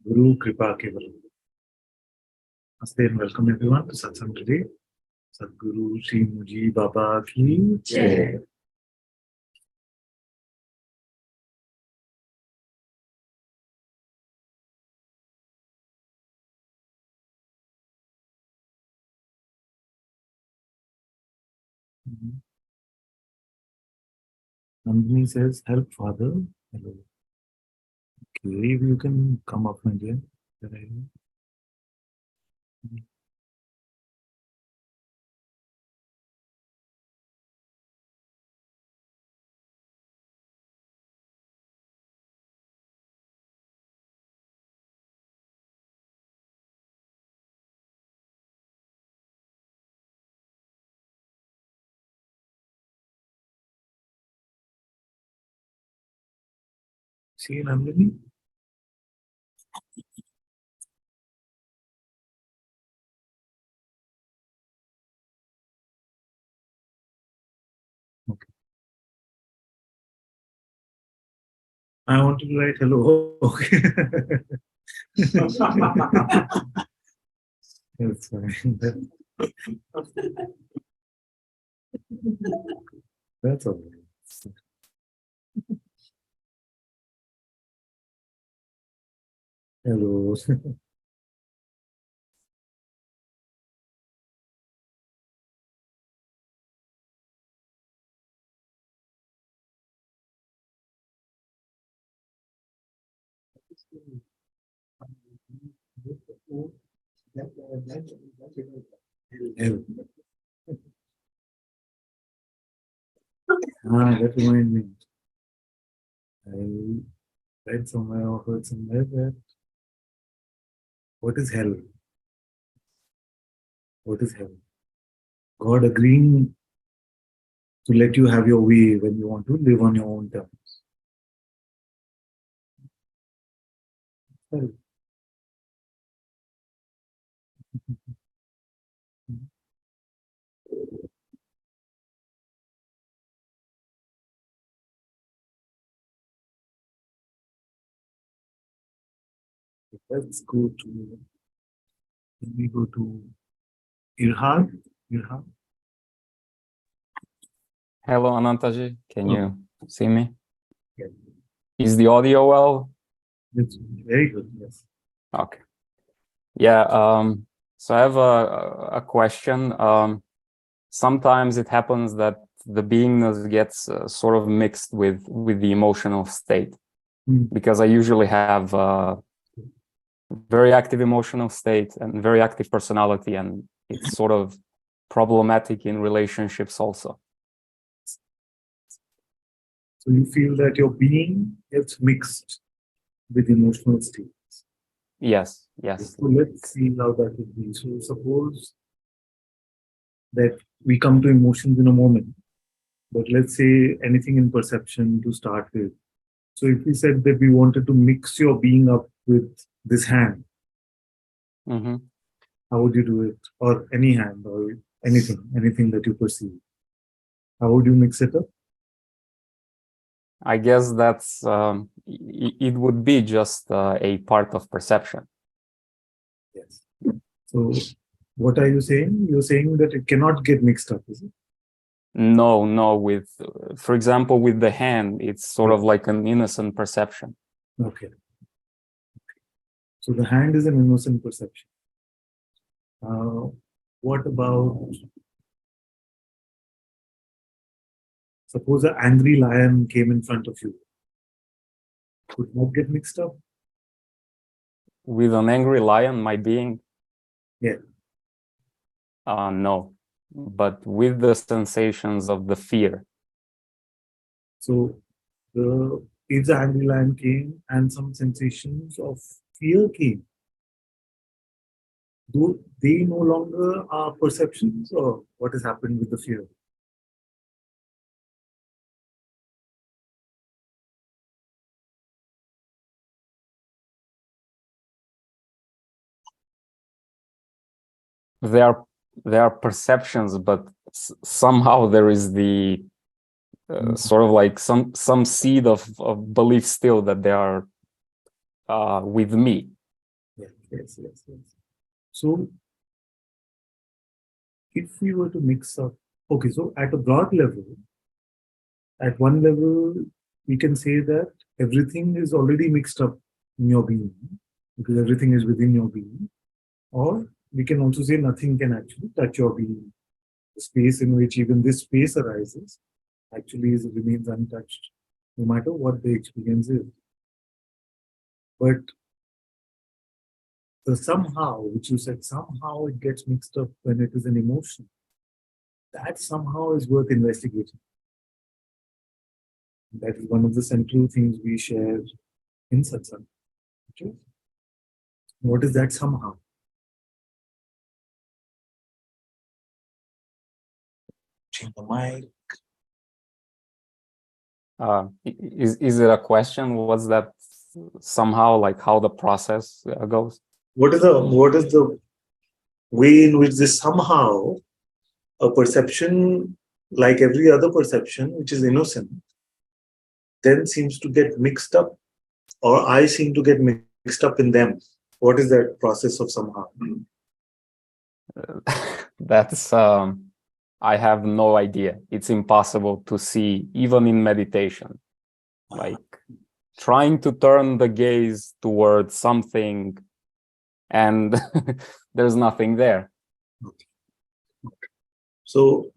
Guru Kripa Keval. Namaste and welcome everyone to Satsang today. Sadguru Sri Muji Baba Ki Jai. Nandini says, help father. Hello. Okay, you can come up, my dear. Where are you? See Nandini? Okay. I wanted to write hello. Okay. That's fine. That's all right. Hello. That reminds me. I read somewhere or heard somewhere that what is hell? What is hell? God agreeing to let you have your way when you want to live on your own terms. Hell. Let's go to, let me go to Irhad. Irhad. Hello, Ananta-ji. Can you see me? Yeah. Is the audio well? It's very good, yes. Okay. Yeah, so I have a question. Sometimes it happens that the beingness gets sort of mixed with the emotional state, because I usually have very active emotional state and very active personality, and it's sort of problematic in relationships also. So you feel that your being gets mixed with emotional states. Yes, yes. So let's see how that would be. So suppose that we come to emotions in a moment, but let's say anything in perception to start with. So if we said that we wanted to mix your being up with this hand, how would you do it? Or any hand or anything that you perceive. How would you mix it up? I guess that's it would be just a part of perception. Yes. So what are you saying? You're saying that it cannot get mixed up, is it? No, with, for example, with the hand, it's sort of like an innocent perception. Okay. So the hand is an innocent perception. What about, suppose an angry lion came in front of you? Could that get mixed up? With an angry lion, my being? Yeah. No, but with the sensations of the fear. So if the angry lion came and some sensations of fear came, do they no longer are perceptions, or what has happened with the fear? They are perceptions, but somehow there is the sort of like some seed of belief still that they are with me. Yes, yes, yes. So if we were to mix up, okay, so at a broad level, at one level, we can say that everything is already mixed up in your being because everything is within your being. Or we can also say nothing can actually touch your being. The space in which even this space arises actually remains untouched, no matter what the experience is. But the somehow, which you said, somehow it gets mixed up when it is an emotion, that somehow is worth investigating. That is one of the central things we share in Satsang. Okay? What is that somehow? Change the mic. Is it a question? What's that somehow, like how the process goes? What is the way in which this somehow a perception like every other perception, which is innocent, then seems to get mixed up, or I seem to get mixed up in them. What is that process of somehow? That's I have no idea. It's impossible to see, even in meditation. Like trying to turn the gaze towards something, and there's nothing there. So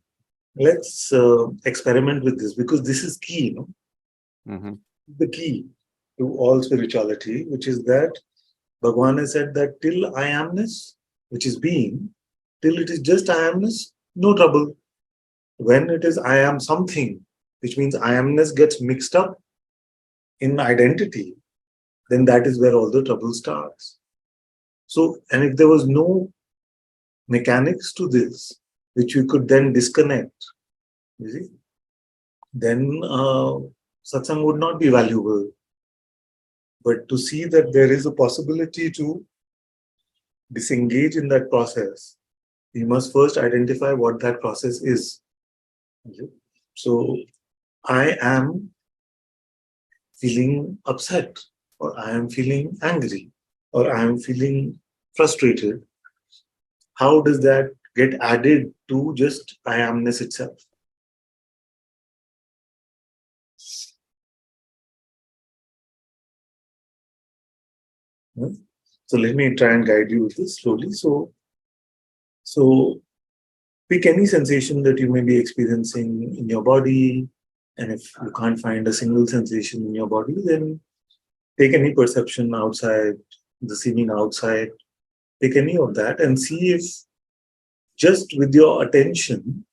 let's experiment with this, because this is key, you know? The key to all spirituality, which is that Bhagavan has said that till I amness, which is being, till it is just I amness, no trouble. When it is I am something, which means I amness gets mixed up in identity, then that is where all the trouble starts. So, and if there was no mechanics to this, which we could then disconnect, you see, then satsang would not be valuable. But to see that there is a possibility to disengage in that process, we must first identify what that process is. Okay? So, I am feeling upset, or I am feeling angry, or I am feeling frustrated. How does that get added to just I amness itself? Hmm? So let me try and guide you with this slowly. So pick any sensation that you may be experiencing in your body, and if you can't find a single sensation in your body, then take any perception outside, the scene outside, take any of that and see if just with your attention,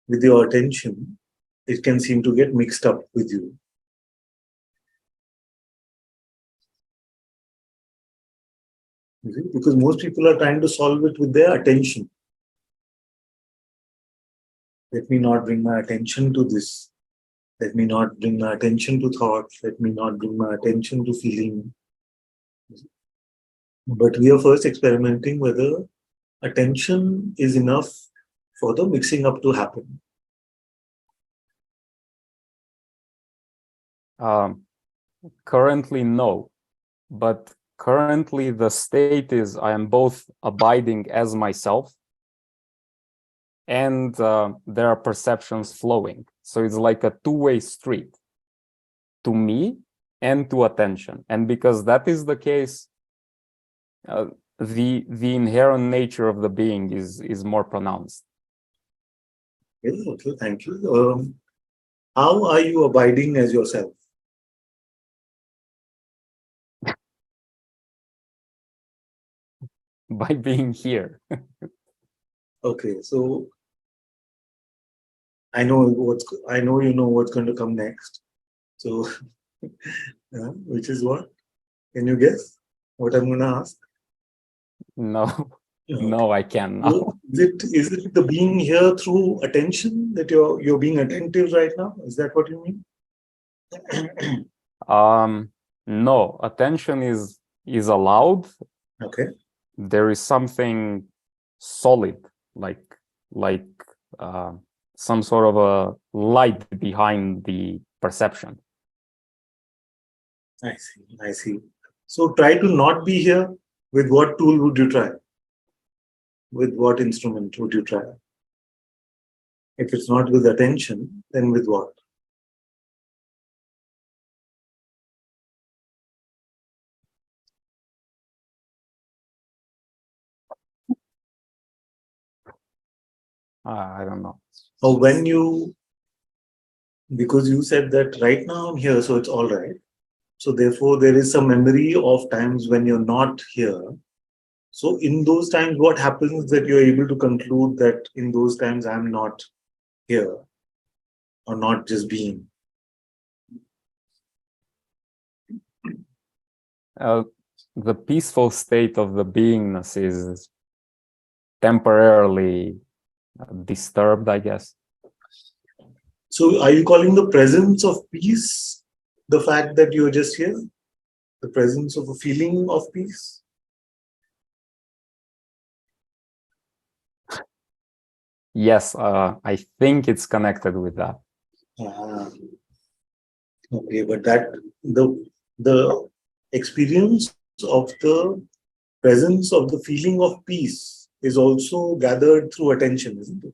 it can seem to get mixed up with you. You see? Because most people are trying to solve it with their attention. Let me not bring my attention to this. Let me not bring my attention to thoughts. Let me not bring my attention to feeling. But we are first experimenting whether attention is enough for the mixing up to happen. Currently, no. But currently, the state is I am both abiding as myself, and there are perceptions flowing. So it's like a two-way street to me and to attention. And because that is the case, the inherent nature of the being is more pronounced. Okay, thank you. How are you abiding as yourself? By being here. Okay, so I know you know what's going to come next. So, which is what? Can you guess what I'm going to ask? No, Okay. no, I can now. So is it the being here through attention, that you're being attentive right now? Is that what you mean? No, attention is allowed. Okay. There is something solid, like some sort of a light behind the perception. I see. So try to not be here With what tool would you try? With what instrument would you try? If it's not with attention, then with what? I don't know. Or when you, because you said that right now I'm here, so it's all right. So therefore, there is some memory of times when you're not here. So in those times, what happens that you're able to conclude that in those times I'm not here or not just being? The peaceful state of the beingness is temporarily disturbed, I guess. So are you calling the presence of peace the fact that you're just here? The presence of a feeling of peace? Yes, I think it's connected with that. Ah, okay, but that the experience of the presence of the feeling of peace is also gathered through attention, isn't it?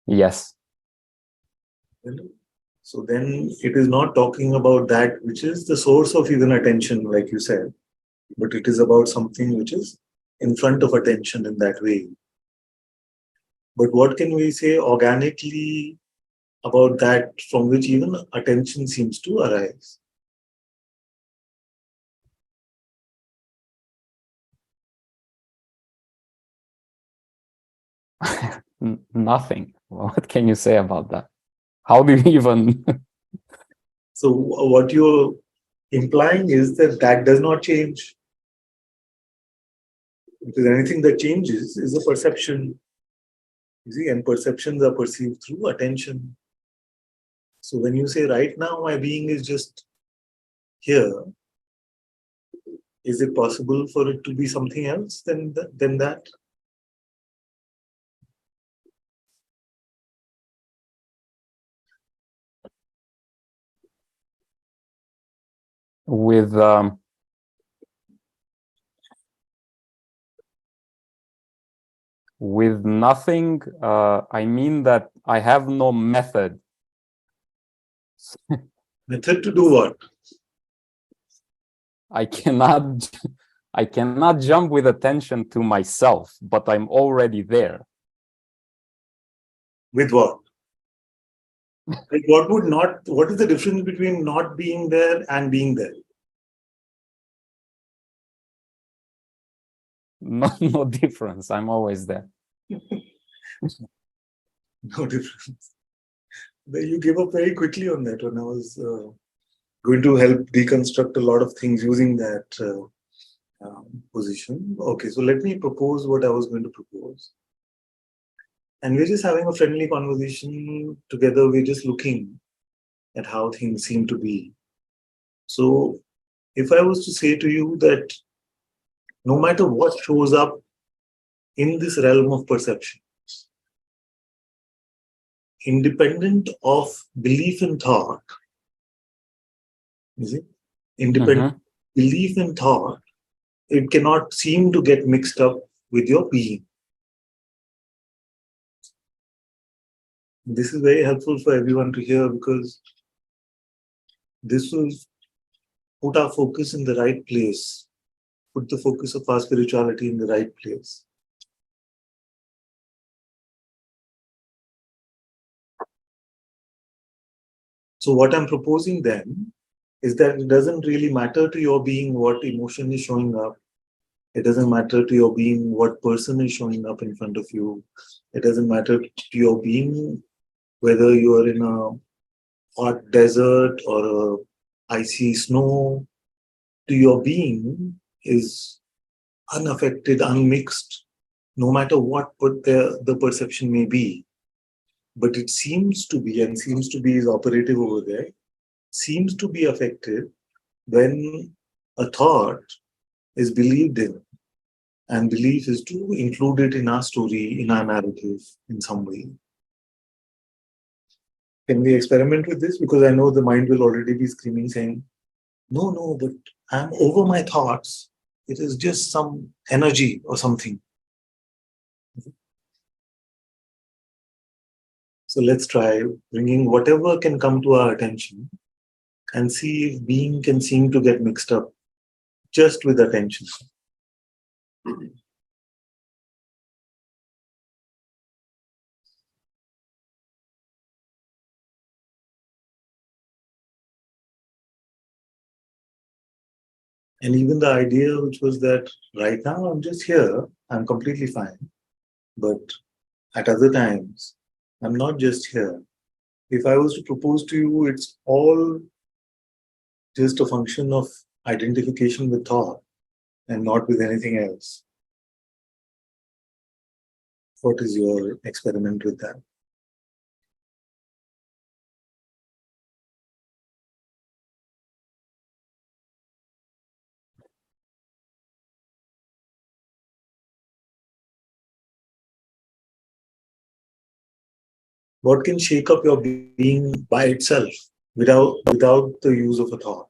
Yes. So then it is not talking about that which is the source of even attention, like you said, but it is about something which is in front of attention in that way. But what can we say organically about that from which even attention seems to arise? Nothing. What can you say about that? How do you even? So what you're implying is that that does not change. Because anything that changes is a perception. You see, and perceptions are perceived through attention. So when you say right now my being is just here, is it possible for it to be something else than that? with nothing, I mean that I have no method. Method to do what? I cannot I cannot jump with attention to myself, but I'm already there. With what? Like what is the difference between not being there and being there? No difference. I'm always there. No difference. You gave up very quickly on that when I was going to help deconstruct a lot of things using that position. Okay, so let me propose what I was going to propose. And we're just having a friendly conversation together. We're just looking at how things seem to be. So if I was to say to you that no matter what shows up in this realm of perception, independent of belief and thought, is it? Independent belief and thought, it cannot seem to get mixed up with your being. This is very helpful for everyone to hear because this will put our focus in the right place, put the focus of our spirituality in the right place. So what I'm proposing then is that it doesn't really matter to your being what emotion is showing up. It doesn't matter to your being what person is showing up in front of you. It doesn't matter to your being whether you are in a hot desert or a icy snow. To your being is unaffected, unmixed, no matter what the perception may be. But it seems to be, and seems to be is operative over there, seems to be affected when a thought is believed in. And belief is to include it in our story, in our narrative, in some way. Can we experiment with this? Because I know the mind will already be screaming, saying, no, no, but I'm over my thoughts. It is just some energy or something. So let's try bringing whatever can come to our attention and see if being can seem to get mixed up just with attention. And even the idea, which was that right now I'm just here, I'm completely fine. But at other times, I'm not just here. If I was to propose to you, it's all just a function of identification with thought and not with anything else. What is your experiment with that? What can shake up your being by itself without the use of a thought?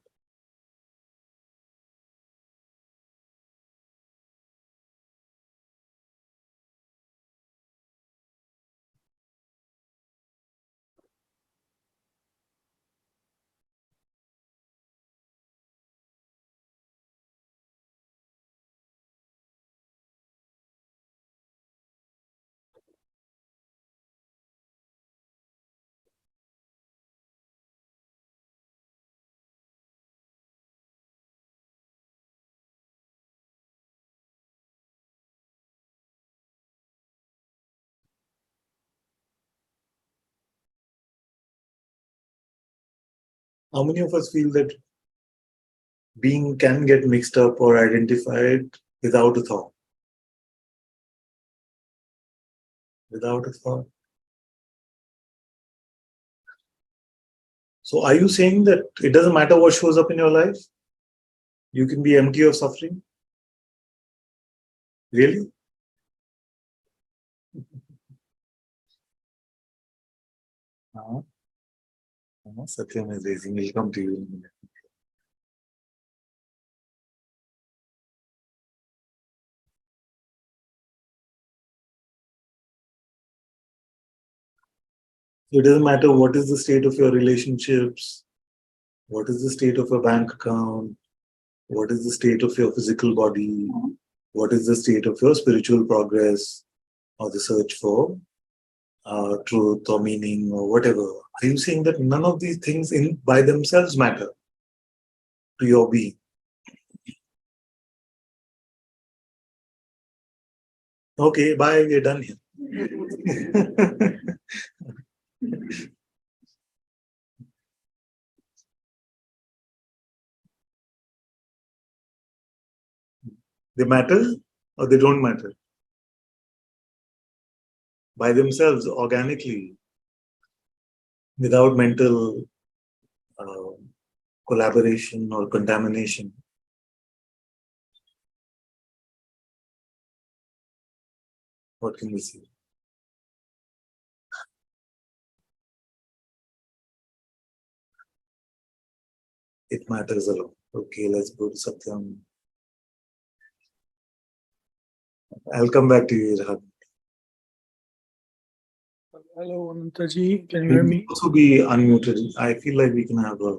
How many of us feel that being can get mixed up or identified without a thought? Without a thought. So are you saying that it doesn't matter what shows up in your life? You can be empty of suffering? Really? Satyam is raising. We'll come to you in a minute. So it doesn't matter what is the state of your relationships, what is the state of your bank account, what is the state of your physical body, what is the state of your spiritual progress or the search for truth or meaning or whatever. Are you saying that none of these things in by themselves matter to your being? Okay, bye, we're done here. They matter or they don't matter? By themselves, organically, without mental uh, collaboration or contamination. What can we see? It matters a lot. Okay, let's go to Satyam. I'll come back to you, Irhad. Hello, Ananta-ji. Can you We hear can me? also be unmuted. I feel like we can have a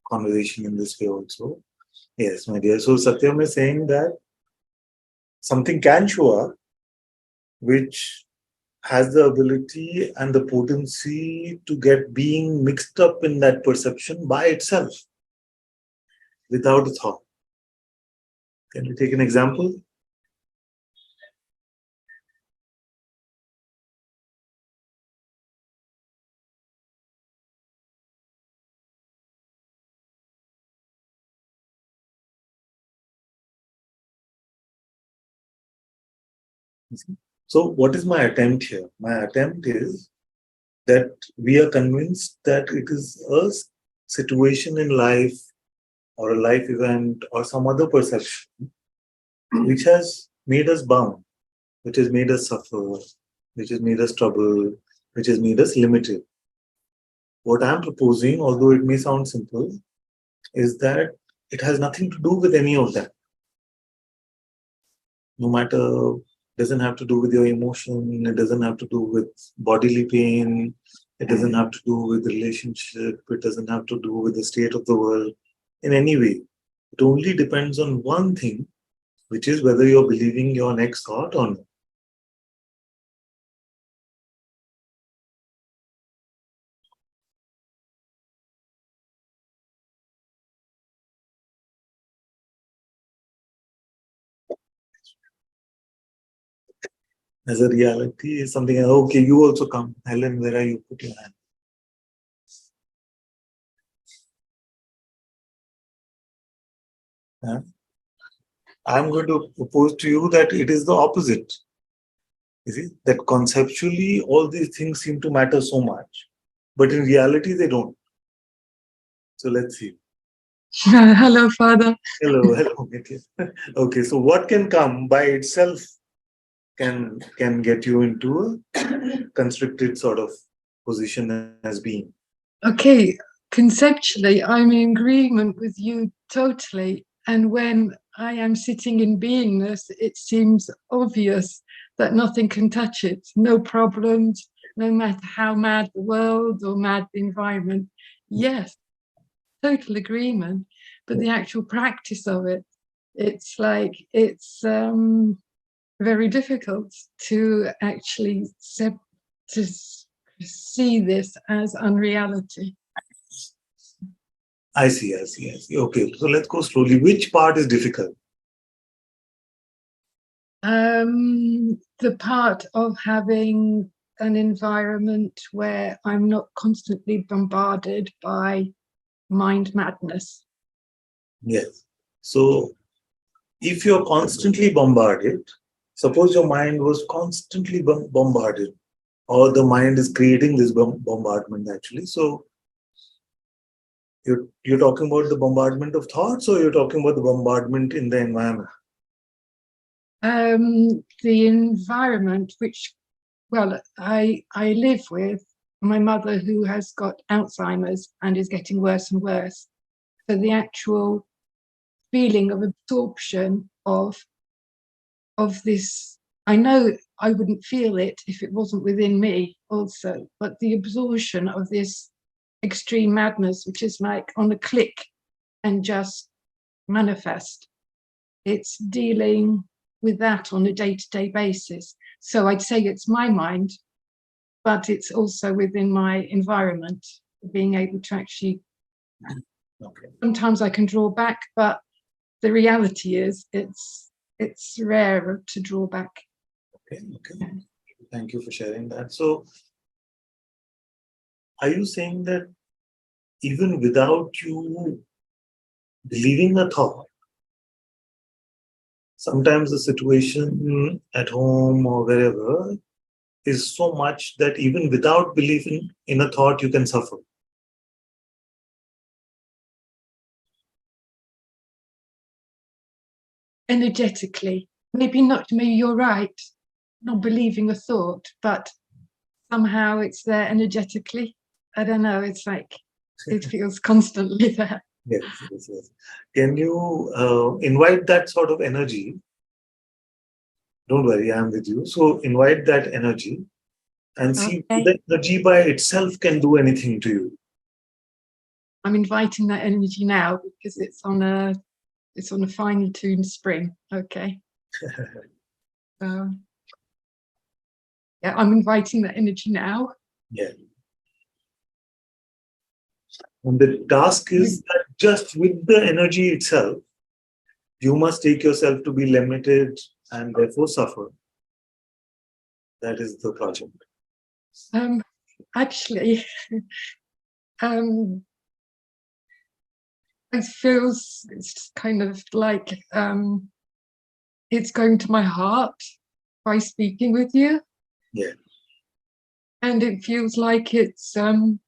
conversation in this way also. Yes, my dear. So Satyam is saying that something can show up which has the ability and the potency to get being mixed up in that perception by itself without a thought. Can you take an example? So what is my attempt here? My attempt is that we are convinced that it is a situation in life or a life event or some other perception which has made us bound, which has made us suffer, which has made us trouble, which has made us limited. What I'm proposing, although it may sound simple, is that it has nothing to do with any of that. No matter, doesn't have to do with your emotion, it doesn't have to do with bodily pain, it doesn't have to do with relationship, it doesn't have to do with the state of the world in any way. It only depends on one thing, which is whether you're believing your next thought or not. As a reality is something, okay, you also come. Helen, where are you? Put your hand. Huh? I'm going to propose to you that it is the opposite. You see, that conceptually all these things seem to matter so much, but in reality they don't. So let's see. Hello, Father. Hello, hello. Okay, so what can come by itself can get you into a constricted sort of position as being. Okay, conceptually, I'm in agreement with you totally. And when I am sitting in beingness, it seems obvious that nothing can touch it. No problems, no matter how mad the world or mad the environment. Yes, total agreement. But the actual practice of it, it's like, it's very difficult to actually to see this as unreality. I see. Okay, so let's go slowly. Which part is difficult? The part of having an environment where I'm not constantly bombarded by mind madness. Yes. So if you're constantly bombarded, suppose your mind was constantly bombarded, or the mind is creating this bombardment actually. So you're talking about the bombardment of thoughts, or you're talking about the bombardment in the environment? The environment, which, well, I live with my mother who has got Alzheimer's and is getting worse and worse. So the actual feeling of absorption of this, I know I wouldn't feel it if it wasn't within me also, but the absorption of this extreme madness, which is like on a click and just manifest. It's dealing with that on a day-to-day basis. So I'd say it's my mind, but it's also within my environment, being able to actually, Okay. sometimes I can draw back, but the reality is it's rarer to draw back. Okay. Thank you for sharing that. So are you saying that even without you believing a thought, sometimes the situation at home or wherever is so much that even without believing in a thought, you can suffer? Energetically, maybe you're right, not believing a thought, but somehow it's there energetically. I don't know, it's like it feels constantly there. Yes. Can you invite that sort of energy? Don't worry, I'm with you. So invite that energy and see if the energy by itself can do anything to you. I'm inviting that energy now because it's on a finely tuned spring. Okay. Yeah, I'm inviting that energy now. Yeah. And the task is that just with the energy itself, you must take yourself to be limited and therefore suffer. That is the project. Actually, it feels, it's kind of like it's going to my heart by speaking with you. Yeah. And it feels like it's something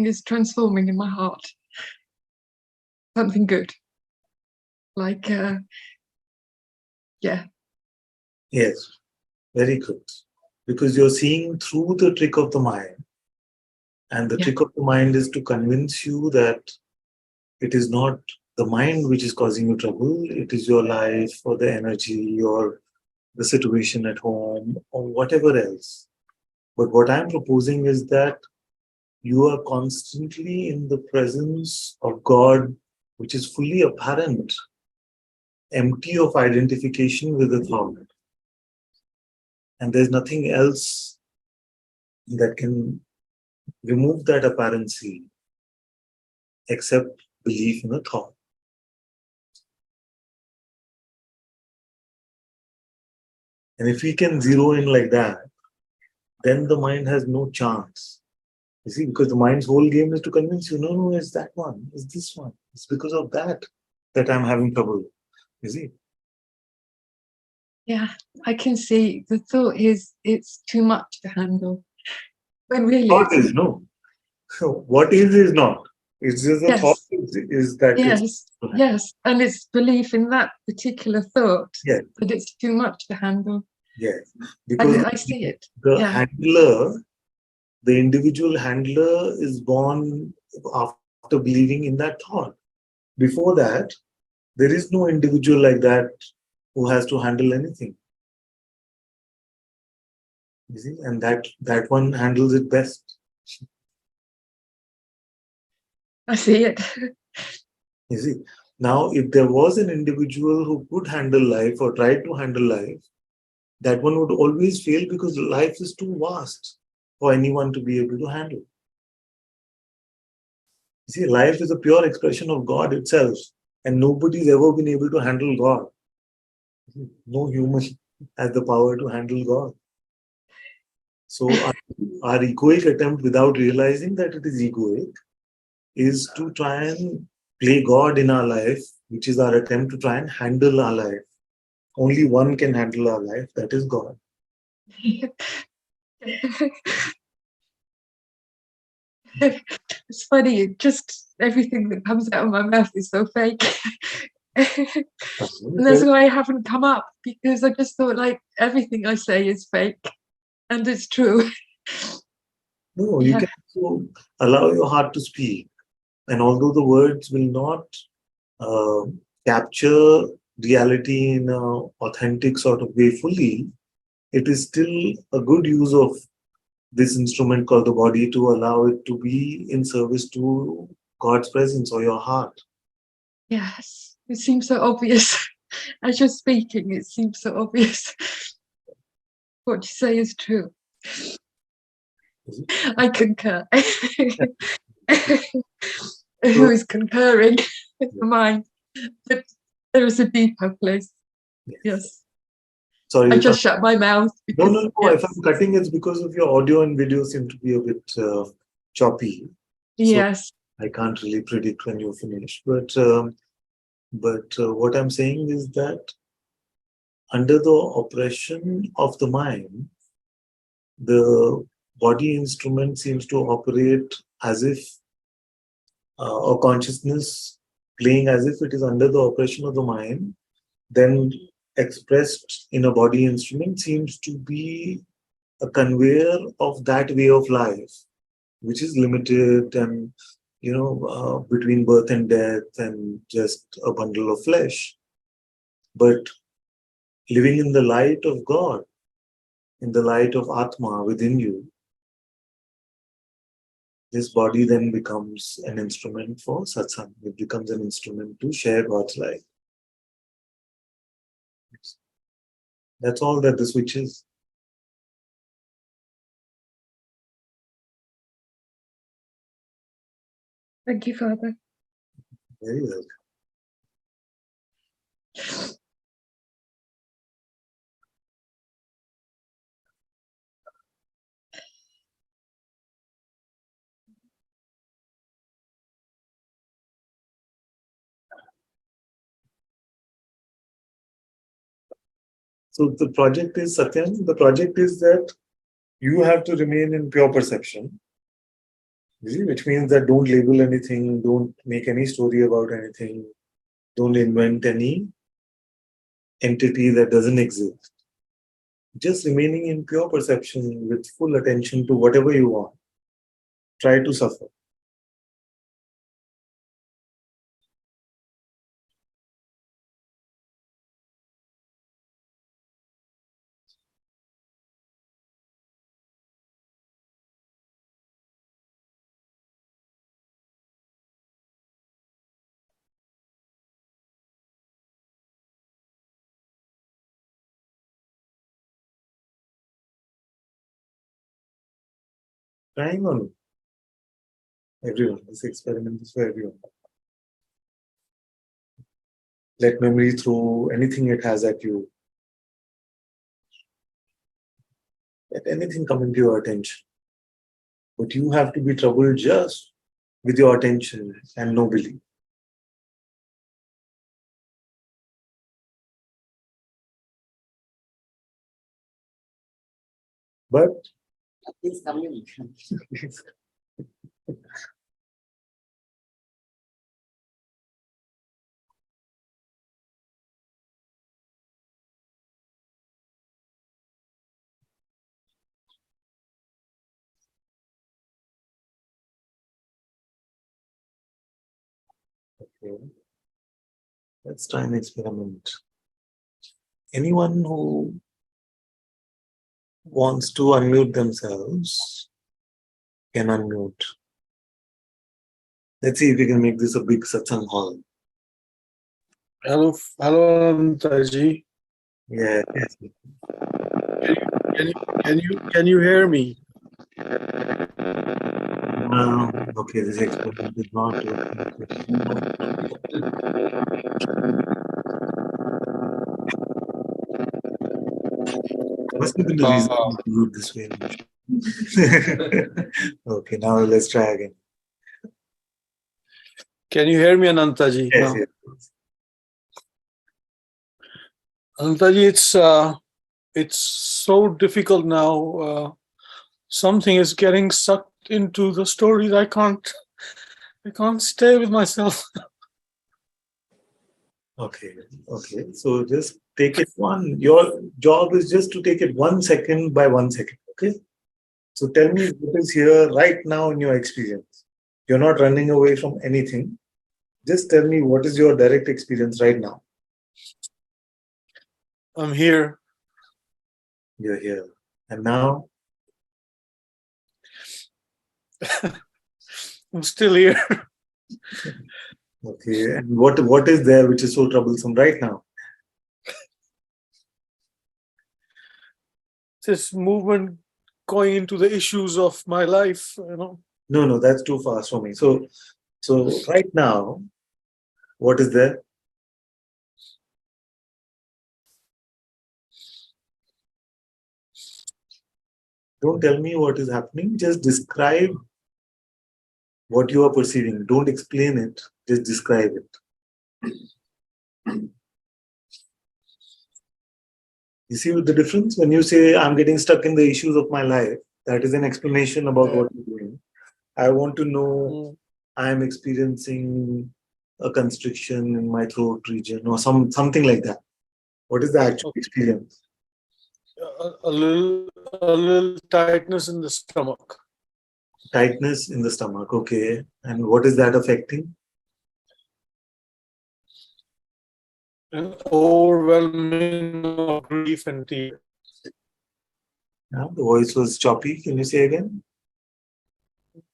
is transforming in my heart. Something good. Like yeah. Yes. Very good. because you're seeing through the trick of the mind. And the trick of the mind is to convince you that it is not the mind which is causing you trouble, it is your life or the energy or the situation at home or whatever else. But what I'm proposing is that you are constantly in the presence of God, which is fully apparent, empty of identification with the thought. And there's nothing else that can remove that apparency except belief in a thought. And if we can zero in like that, then the mind has no chance. You see, because the mind's whole game is to convince you, no, it's that one, it's this one. It's because of that I'm having trouble. You see? Yeah, I can see the thought is it's too much to handle. When really Thought is no. So what is not. It's just the yes, thought is that yes, and it's belief in that particular thought yes, that it's too much to handle. yes. Because I see it. the handler, the individual handler is born after believing in that thought. Before that, there is no individual like that who has to handle anything. You see, and that one handles it best. I see it. You see, now if there was an individual who could handle life or tried to handle life, that one would always fail because life is too vast for anyone to be able to handle. You see, life is a pure expression of God itself, and nobody's ever been able to handle God. No human has the power to handle God. So our egoic attempt, without realizing that it is egoic, is to try and play God in our life, which is our attempt to try and handle our life. Only one can handle our life, that is God. It's funny, just everything that comes out of my mouth is so fake. And that's why I haven't come up, because I just thought like everything I say is fake and it's true. No, you can also allow your heart to speak. And although the words will not capture reality in an authentic sort of way fully, it is still a good use of this instrument called the body to allow it to be in service to God's presence or your heart. Yes, it seems so obvious. As you're speaking, it seems so obvious. What you say is true. I concur. Who is concurring with the mind? But there is a deeper place. Yes. Sorry. I just shut my mouth. Because, No. If I'm cutting, it's because of your audio and video seem to be a bit choppy. Yes. So I can't really predict when you finish. But what I'm saying is that under the oppression of the mind, the body instrument seems to operate as if a consciousness playing as if it is under the oppression of the mind, then expressed in a body instrument seems to be a conveyor of that way of life, which is limited and, between birth and death and just a bundle of flesh. But living in the light of God, in the light of Atma within you, this body then becomes an instrument for satsang. It becomes an instrument to share God's light. That's all that the switch is. Thank you, Father. Very well. So the project is, Satyam, the project is that you have to remain in pure perception, which means that don't label anything, don't make any story about anything, don't invent any entity that doesn't exist. just remaining in pure perception with full attention to whatever you want. Try to suffer. Trying on everyone. This experiment is for everyone. Let memory throw anything it has at you. Let anything come into your attention. But you have to be troubled just with your attention and no belief. But It's communication. okay, let's try an experiment. Anyone who wants to unmute themselves can unmute. Let's see if we can make this a big satsang hall. Hello, Ananta-ji. Yeah. Can you hear me? Okay, this experiment is not working. Must have been the reason you do it this way. Okay, now let's try again. Can you hear me, Ananta-ji? Yes, now? yes. Ananta-ji, it's so difficult now. Something is getting sucked into the stories. I can't stay with myself. Okay. So just take it one. Your job is just to take it 1 second by 1 second. Okay. So tell me what is here right now in your experience. You're not running away from anything. Just tell me what is your direct experience right now. I'm here. You're here. And now? I'm still here. Okay. And what is there which is so troublesome right now? This movement going into the issues of my life, No, that's too fast for me. So right now, what is there? Don't tell me what is happening. Just describe what you are perceiving. Don't explain it. Just describe it. You see the difference? When you say, I'm getting stuck in the issues of my life, that is an explanation about what you're doing. I want to know I'm experiencing a constriction in my throat region or something like that. What is the actual experience? a little tightness in the stomach. Tightness in the stomach, okay. And what is that affecting? An overwhelming of grief and tears. Yeah, the voice was choppy. Can you say again?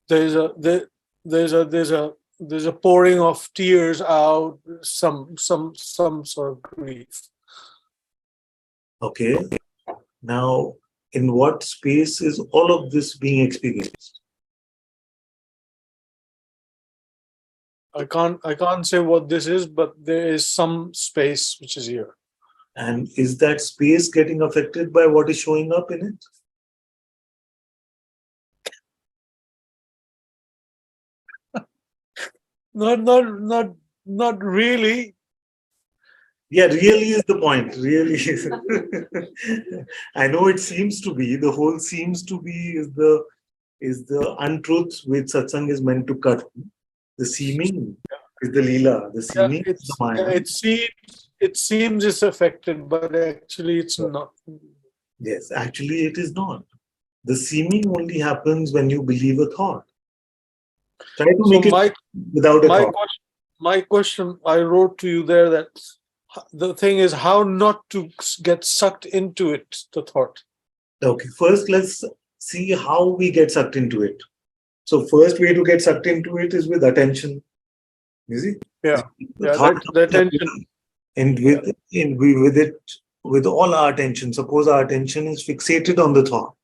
There's a pouring of tears out, some sort of grief. Okay. Now, in what space is all of this being experienced? I can't say what this is, but there is some space which is here. And is that space getting affected by what is showing up in it? Not really. Yeah, really is the point. Really is. I know it seems to be. The whole seems to be is the untruth which satsang is meant to cut. The seeming is the lila. The seeming is the maya. It seems it's affected, but actually it's not. Yes, actually it is not. The seeming only happens when you believe a thought. Try to So make it without a thought. my question I wrote to you there, that the thing is how not to get sucked into it, the thought. Okay, first let's see how we get sucked into it. So first way to get sucked into it is with attention. You see? Yeah. The Yeah, thought the attention. and with it, with all our attention, suppose our attention is fixated on the thought.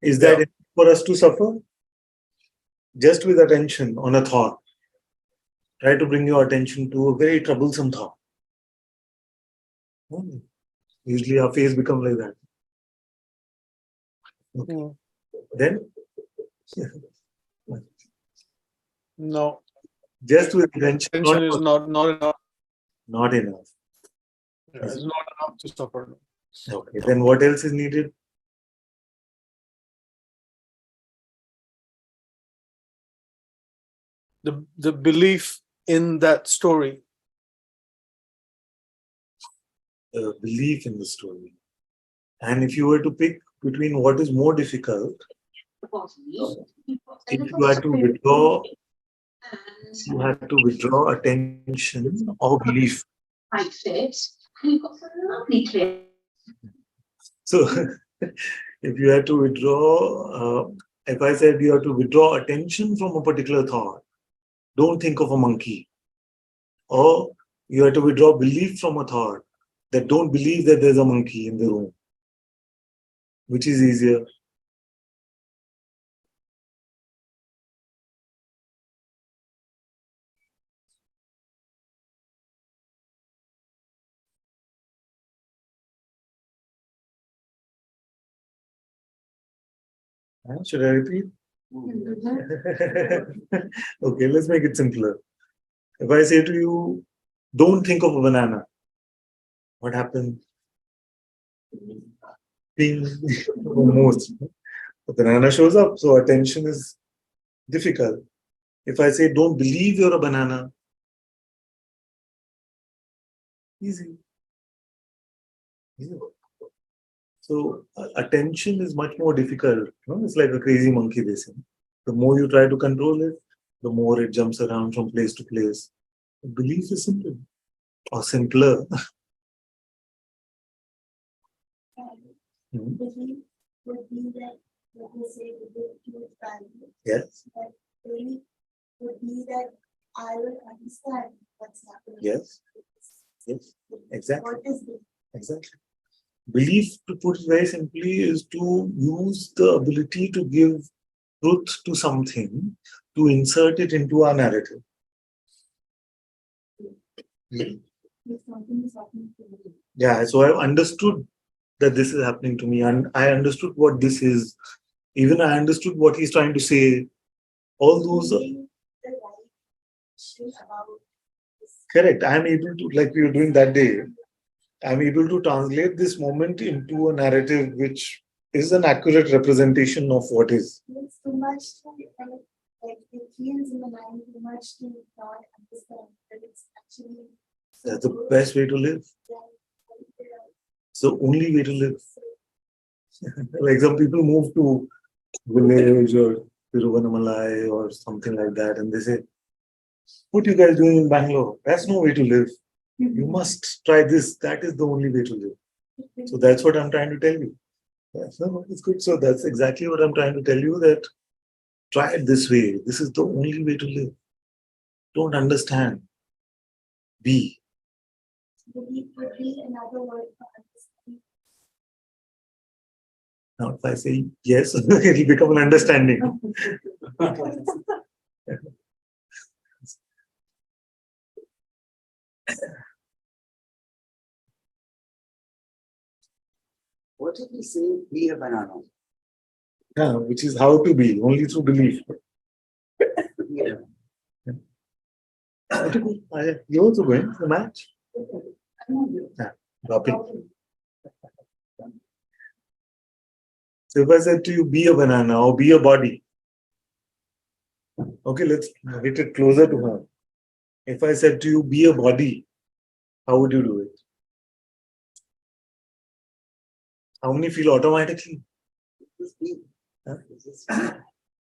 Is that Yeah. enough for us to suffer? Just with attention on a thought. Try to bring your attention to a very troublesome thought. Usually our face becomes like that. Okay. Hmm. Then No, just with attention, attention is not enough. not enough. Yeah, it's not enough to suffer. Okay, then what else is needed? The belief in that story. Belief in the story. And if you were to pick between what is more difficult, if you had to withdraw, attention or belief. So if you had to withdraw, if I said you have to withdraw attention from a particular thought, don't think of a monkey. Or you have to withdraw belief from a thought, that don't believe that there's a monkey in the room. Which is easier? Should I repeat? Okay, let's make it simpler. If I say to you, don't think of a banana, what happens? Being most. The banana shows up, so attention is difficult. If I say, don't believe you're a banana, easy. So attention is much more difficult. It's like a crazy monkey, they say. The more you try to control it, the more it jumps around from place to place. Belief is simple or simpler. Belief would be that, let me say, truth value. Yes. But belief would be that I will understand what's happening. Yes. Yes. Exactly. What is it? Exactly. Belief, to put it very simply, is to use the ability to give truth to something, to insert it into our narrative. If something is happening to me. Yeah, so I've understood that this is happening to me, and I understood what this is. Even I understood what he's trying to say. All those are correct. I'm able to, like we were doing that day, I'm able to translate this moment into a narrative which is an accurate representation of what is. It's too much to, like it feels in the mind too much to not understand that it's actually. That's the best way to live. It's the only way to live. Like some people move to village or Tiruvannamalai or something like that, and they say, what are you guys doing in Bangalore? That's no way to live. You must try this. That is the only way to live. So that's what I'm trying to tell you. Yes, no, it's good. So that's exactly what I'm trying to tell you, that try it this way. This is the only way to live. Don't understand. Be. Belief would be another word for understanding. Now, if I say yes, it'll become an understanding. What did we say? Be a banana. Yeah, which is how to be, only through belief. Yeah. You also win the match. Yeah, drop it. So if I said to you, be a banana or be a body. Okay, let's hit it closer to her. If I said to you, be a body, how would you do it? How many feel automatically? Just be. Huh? Just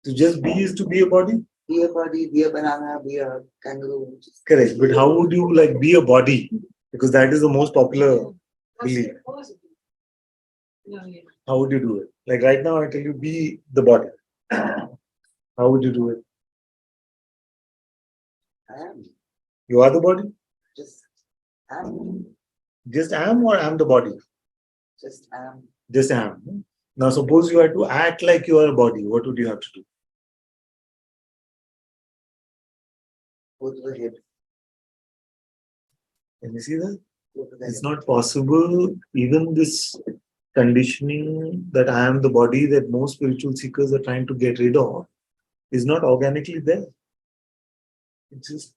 To just be is to be a body? be a body, be a banana, be a kangaroo. Correct. But how would you like be a body? Because that is the most popular belief. How would you do it? Like right now, I tell you, be the body. How would you do it? I am. You are the body? Just am. Just am or am the body? Just am. Just am. Now, suppose you had to act like you are a body. What would you have to do? Go to the head. Can you see that? Go to the It's head. not possible. Even this conditioning that I am the body that most spiritual seekers are trying to get rid of is not organically there. It's just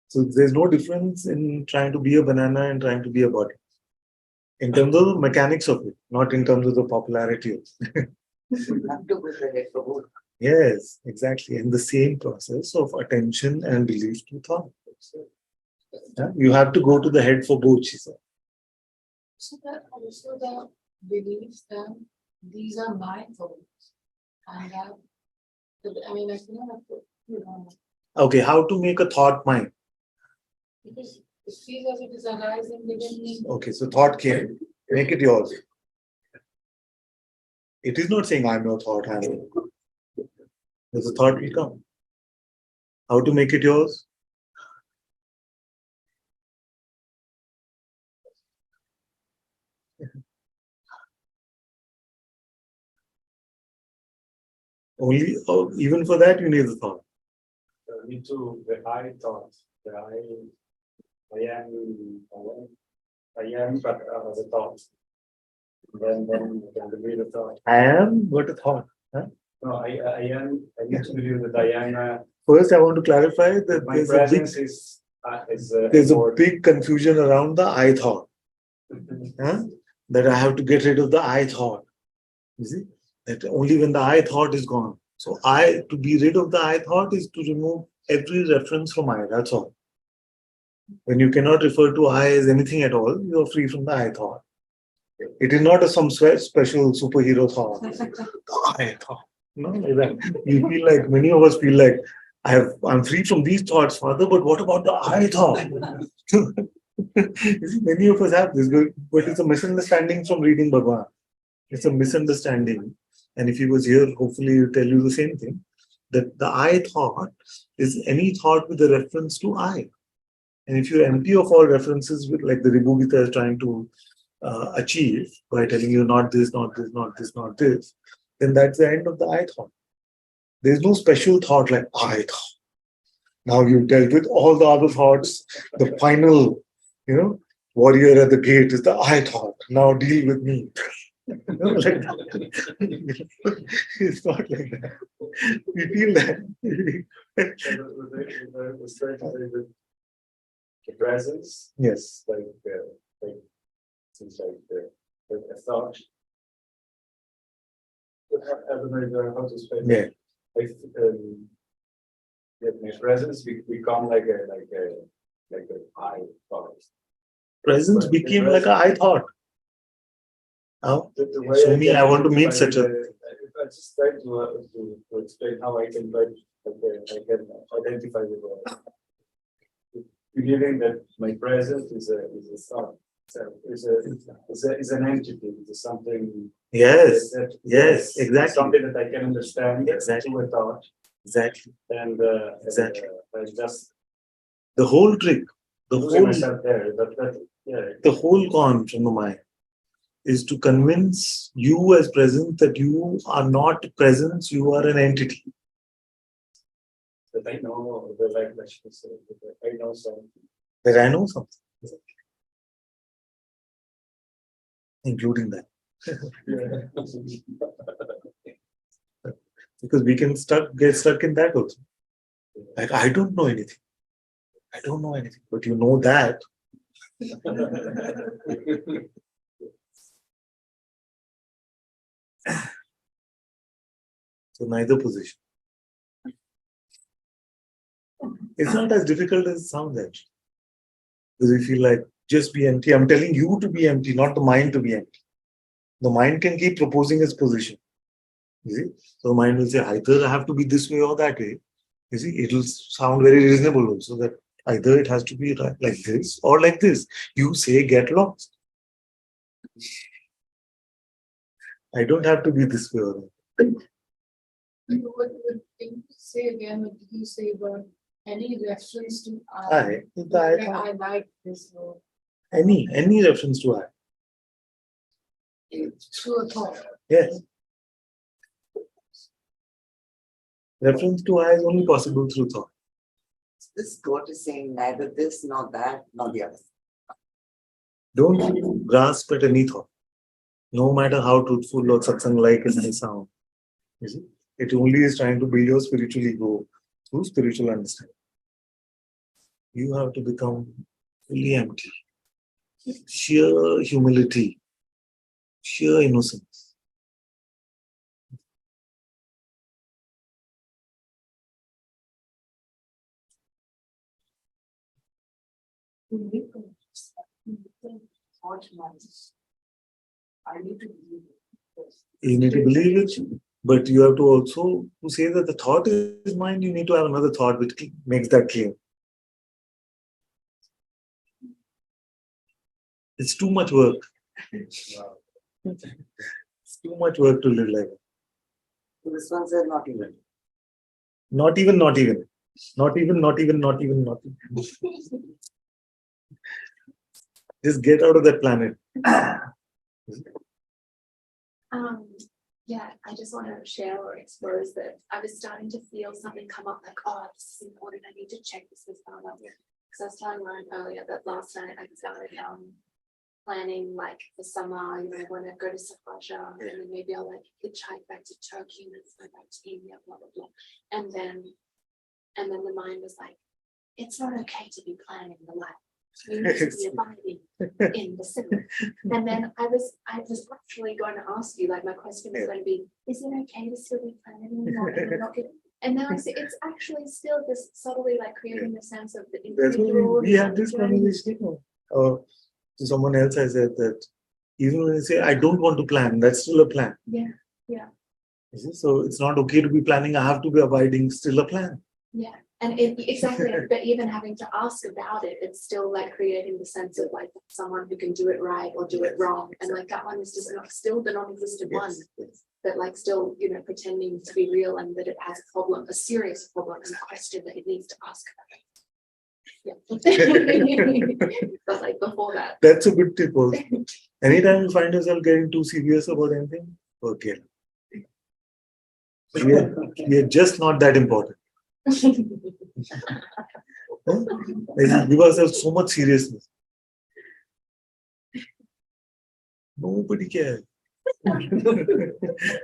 so there's no difference in trying to be a banana and trying to be a body. In terms of the mechanics of it, not in terms of the popularity of it. You have to go to the head for both. Yes, exactly. In the same process of attention and belief to thought. Yeah? You have to go to the head for both, she said. So that also the beliefs that these are my thoughts. And that, I mean, I cannot, you know, Okay, how to make a thought mine? because it feels as if it is arising within me. Okay, so thought came, make it yours. It is not saying I'm your thought, I'm your. There's a thought will come. How to make it yours? Only, oh, even for that, you need the thought. Me too, the I thought, I am, but the thought. Then the real thought. I am but a thought. Huh? No, I am, I need to believe that I am, First, I want to clarify that my presence is there's a more- big confusion around the I thought. Huh? That I have to get rid of the I thought. You see? That only when the I thought is gone. So to be rid of the I thought is to remove every reference from I. That's all. When you cannot refer to I as anything at all, you are free from the I thought. It is not some special superhero thought. The I thought. No, like that. You feel like many of us feel like I'm free from these thoughts, Father, but what about the I thought? You see, many of us have this, but it's a misunderstanding from reading Bhagwan. It's a misunderstanding. And if he was here, hopefully he'll tell you the same thing. That the I thought is any thought with a reference to I. And if you're empty of all references, with like the Ribugita is trying to achieve by telling you not this, not this, not this, not this, then that's the end of the I thought. There's no special thought like I thought. Now you've dealt with all the other thoughts. The final, warrior at the gate is the I thought. Now deal with me. Like that. It's not like that. We feel that. The presence, Yes. like seems like a thought. I don't know how to explain. Yeah. Like, my presence become like a I thought. Presence became like a I thought. Now, The way show me, I want to meet identify such a. I just try to explain how I can try. I can identify with believing that my presence is a thought. So is an entity. It's something. Yes. Yes, Exactly. Something that I can understand. Exactly. Through a thought. Exactly. And Exactly. I just The whole trick, the losing whole, myself there. the whole con from the mind is to convince you as presence that you are not presence, you are an entity. That I know the language. I know something. That I know something. Including that. Because we can get stuck in that also. Like, I don't know anything. I don't know anything. But you know that. So neither position. It's not as difficult as it sounds actually. Because we feel like just be empty. I'm telling you to be empty, not the mind to be empty. The mind can keep proposing its position. You see? So the mind will say, either I have to be this way or that way. You see, it will sound very reasonable also that either it has to be like this or like this. You say, get lost. I don't have to be this way or that. What did you say again? What did you say about any reference to I I like this word. any reference to I. Through a thought. Yes. Reference to I is only possible through thought. This thought is saying neither this nor that nor the other. Don't grasp at any thought, no matter how truthful or satsang-like it may sound. You see? It only is trying to build your spiritual ego through spiritual understanding. You have to become fully empty. Sheer humility, sheer innocence. Thought matters. I need to believe it. You need to believe it, but you have to also to say that the thought is mine. You need to have another thought which makes that claim. It's too much work. It's too much work to live like that. So this one said not even. Not even, not even. Not even, not even, not even, not even. Just get out of that planet. Yeah, I just want to share or expose that I was starting to feel something come up like, oh, this is important. I need to check this with Anna. Because I was telling Ryan earlier that last night I started planning like the summer, you know, I want to go to Safaja and then maybe I'll like hitchhike back to Turkey and then go back to India, blah, blah, blah. And then the mind was like, it's not okay to be planning the life. We need to be abiding in the simmer. And then I was actually going to ask you, like my question was going to be, is it okay to still be planning and not get? And now I see it's actually still this subtly like creating the sense of the That's individual. why we had this conversation. To someone else, I said that even when you say I don't want to plan, that's still a plan. Yeah, yeah. You see? So it's not okay to be planning. I have to be abiding. Still a plan. Yeah. And exactly, but even having to ask about it, it's still like creating the sense of like someone who can do it right or do it wrong. And like that one is just not still the non-existent one, but like still, you know, pretending to be real and that it has a problem, a serious problem and a question that it needs to ask about. Yeah. But like before that. That's a good tip also. Anytime you find yourself getting too serious about anything, okay. We are just not that important. Give ourselves so much seriousness. Nobody cares.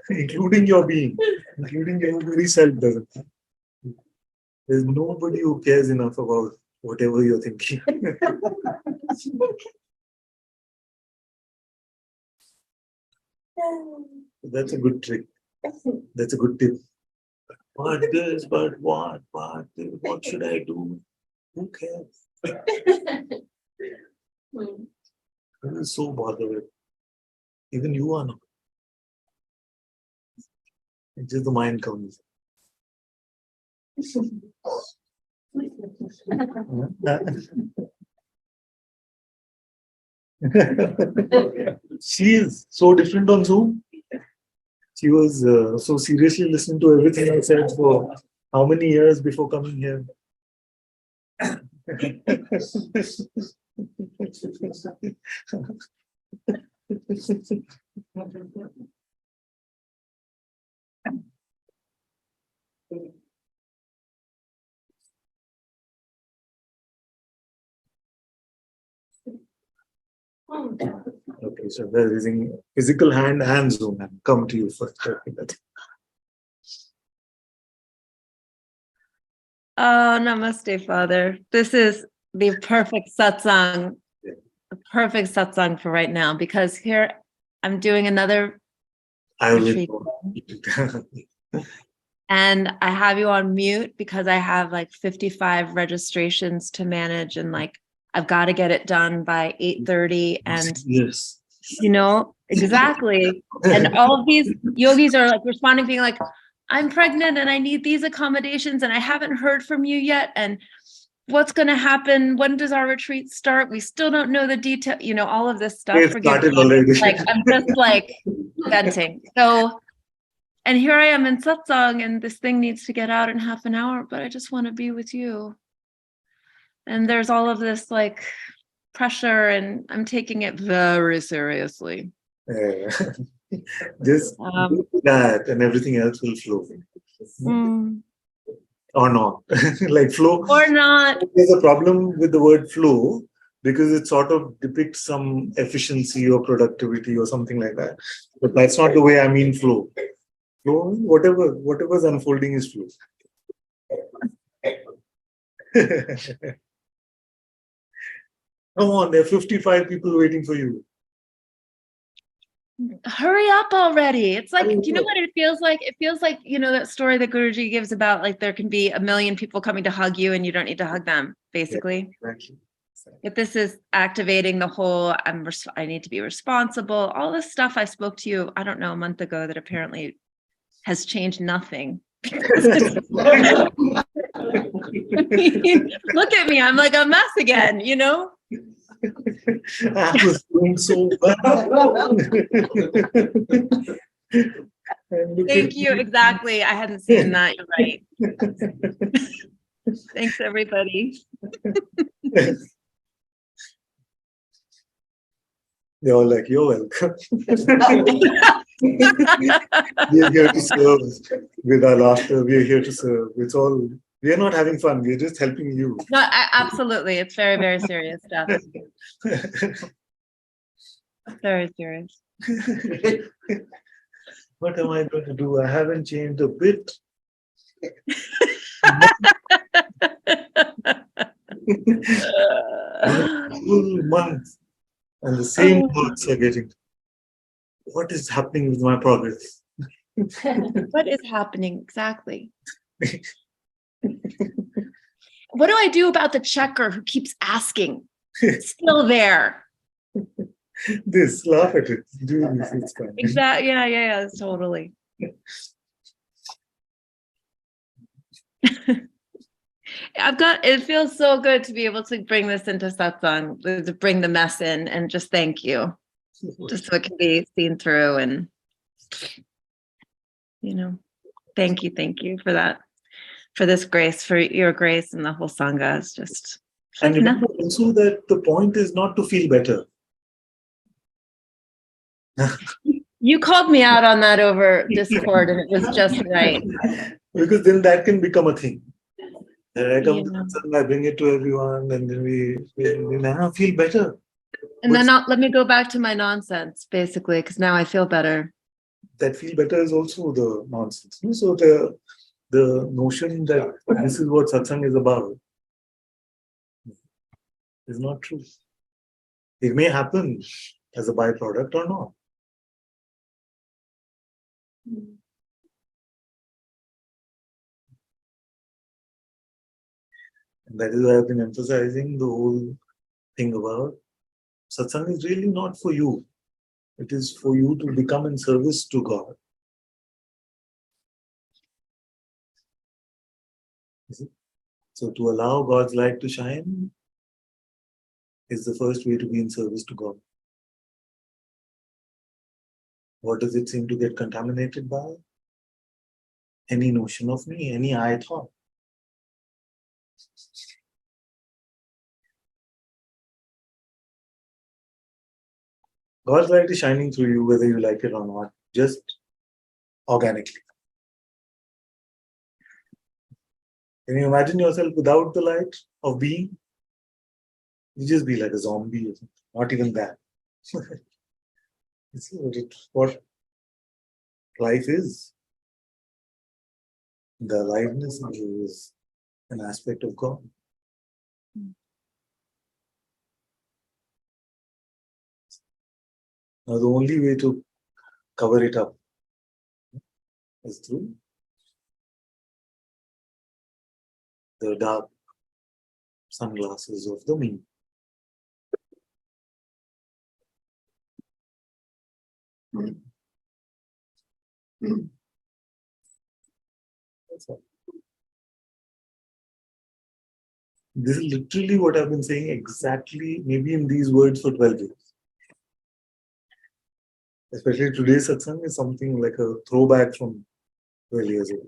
Including your being. Including your very self doesn't. There's nobody who cares enough about whatever you're thinking. That's a good trick. That's a good tip. But this, but what, but this, what should I do? Who cares? Who is so bothered with? Even you are not. It's just the mind comes. She is so different on Zoom. She was so seriously listening to everything I said for how many years before coming here? Okay, so they're using physical hand and Zoom and come to you first. Oh, namaste, Father. This is the perfect satsang, perfect satsang for right now, because here I'm doing another retreat. And I have you on mute because I have like 55 registrations to manage, and like I've got to get it done by 8:30. And Yes. exactly. And all of these yogis are like responding, being like, I'm pregnant and I need these accommodations and I haven't heard from you yet. And what's going to happen? When does our retreat start? We still don't know the detail, all of this stuff. It started already. Like, I'm just like venting. So, and here I am in satsang, and this thing needs to get out in half an hour, but I just want to be with you. And there's all of this like pressure, and I'm taking it very seriously. Just do that, and everything else will flow. Or not. Like flow. Or not. There's a problem with the word flow because it sort of depicts some efficiency or productivity or something like that. But that's not the way I mean flow. Flow, whatever's unfolding is flow. Come on, there are 55 people waiting for you. Hurry up already. It's like, do you know what it feels like? It feels like, that story that Guruji gives about like there can be 1 million people coming to hug you and you don't need to hug them, basically. Yeah, exactly. If this is activating the whole, I need to be responsible, all this stuff I spoke to you, I don't know, a month ago that apparently has changed nothing. Look at me, I'm like a mess again, I was doing so well. Thank you. Exactly. I hadn't seen that. You're right. Thanks, everybody. They're all like, you're welcome. We're here to serve with our laughter. We're here to serve. We're not having fun. We're just helping you. No, absolutely. It's very, very serious stuff. Very serious. What am I going to do? I haven't changed a bit. Full month. And the same words are getting. What is happening with my progress? What is happening exactly? What do I do about the checker who keeps asking? It's still there. This, laugh at it. Do this, it's fine. Exactly. Yeah, totally. It feels so good to be able to bring this into satsang, to bring the mess in, and just thank you. Just so it can be seen through, and thank you for that, for this grace, for your grace, and the whole sangha is just. And remember also that the point is not to feel better. You called me out on that over Discord, and it was just right. Because then that can become a thing. And I come to satsang, I bring it to everyone, and then we now feel better. And then let me go back to my nonsense, basically, because now I feel better. That feel better is also the nonsense. So the notion that this is what satsang is about is not true. It may happen as a byproduct or not. And that is why I've been emphasizing the whole thing about satsang is really not for you. It is for you to become in service to God. So to allow God's light to shine is the first way to be in service to God. What does it seem to get contaminated by? Any notion of me, any I thought. God's light is shining through you whether you like it or not, just organically. Can you imagine yourself without the light of being? You just be like a zombie or something. Not even that. It's what life is. The aliveness is an aspect of God. Now, the only way to cover it up is through the dark sunglasses of the me. That's all. This is literally what I've been saying exactly, maybe in these words for 12 years. Especially today's satsang is something like a throwback from 12 years ago.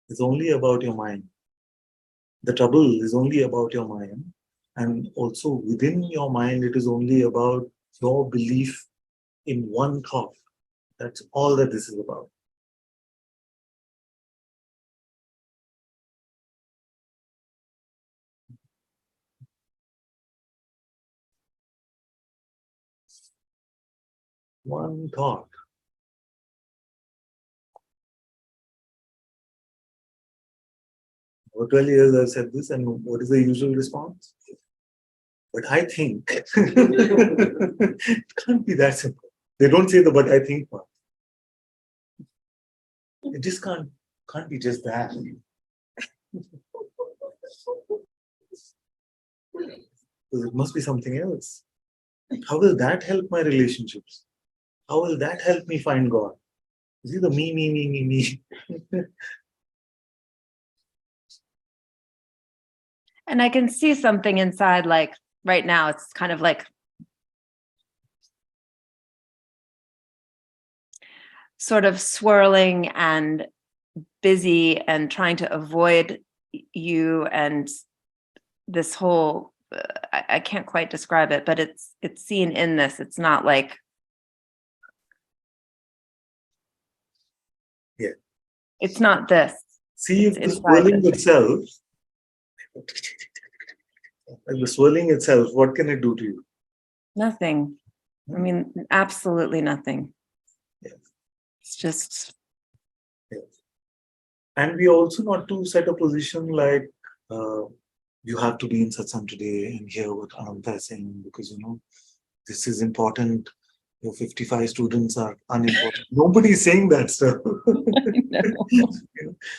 It's only about your mind. The trouble is only about your mind. And also within your mind, it is only about your belief in one thought. That's all that this is about. One thought. For 12 years I've said this, and what is the usual response? But I think it can't be that simple. They don't say the but I think part. It just can't be just that. Because it must be something else. How will that help my relationships? How will that help me find God? You see the me. And I can see something inside, like right now, it's kind of like sort of swirling and busy and trying to avoid you and this whole, I can't quite describe it, but it's seen in this. It's not like, Yeah. It's not this. See if It's the swirling inside itself, like the swirling itself, what can it do to you? Nothing. I mean, absolutely nothing. Yes. It's just, Yes. And we also not to set a position like you have to be in satsang today and hear what Ananta is saying because this is important. Your 55 students are unimportant. Nobody is saying that stuff.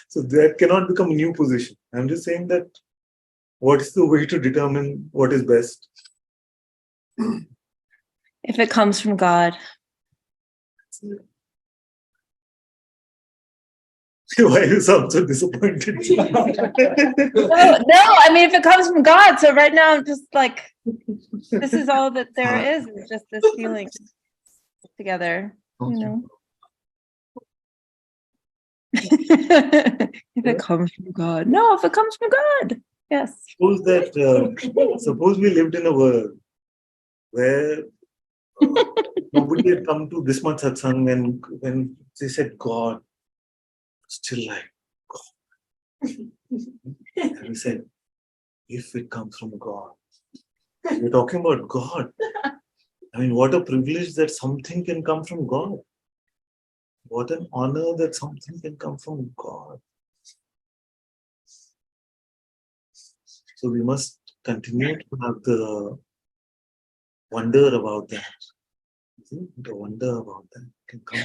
So that cannot become a new position. I'm just saying that what is the way to determine what is best? if it comes from God. Why you sound so disappointed? No, I mean, if it comes from God. So right now I'm just like, this is all that there is just this feeling together, If it comes from God. No, if it comes from God. Yes. Suppose we lived in a world where nobody had come to this much satsang, and when they said God, still like God. And we said, if it comes from God. We're talking about God. I mean, what a privilege that something can come from God. What an honor that something can come from God. So we must continue to have the wonder about that. The wonder about that can come.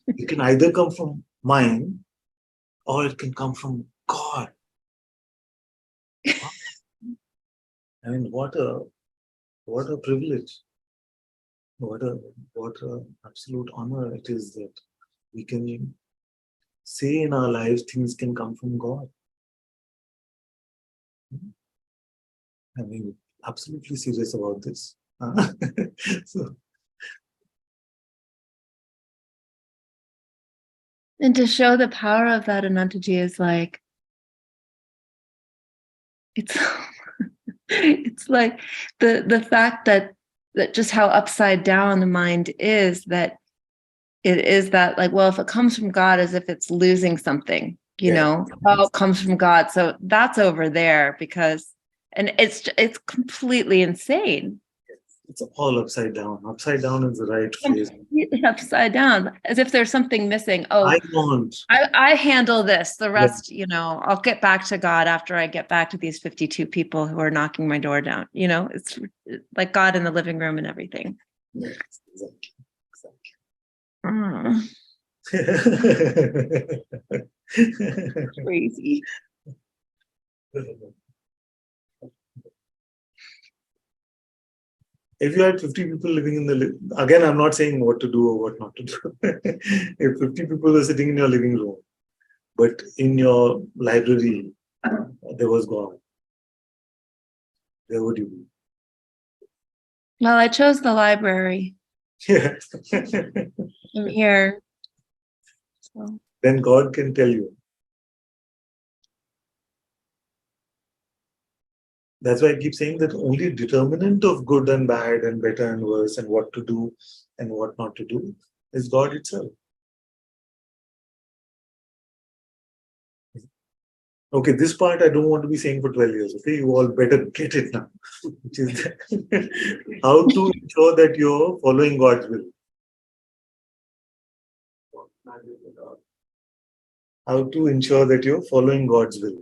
It can either come from mind or it can come from God. I mean, what a privilege. What a absolute honor it is that we can say in our lives things can come from God. I mean, absolutely serious about this. So, And to show the power of that, Anantaji, is like, it's like the fact that just how upside down the mind is, that it is that like, well, if it comes from God, as if it's losing something, oh, it comes from God. So that's over there and it's completely insane. It's all upside down. Upside down is the right phrase. Completely upside down, as if there's something missing. Oh, I want. I handle this. The rest, I'll get back to God after I get back to these 52 people who are knocking my door down. It's like God in the living room and everything. Yes, exactly. Mm, crazy. If you had 50 people living in again, I'm not saying what to do or what not to do. If 50 people are sitting in your living room, but in your library, there was God, where would you be? Well, I chose the library. Yeah. I'm here. So. Then God can tell you. That's why I keep saying that only determinant of good and bad and better and worse and what to do and what not to do is God itself. Okay, this part I don't want to be saying for 12 years. Okay, you all better get it now. Which is how to ensure that you're following God's will. How to ensure that you're following God's will.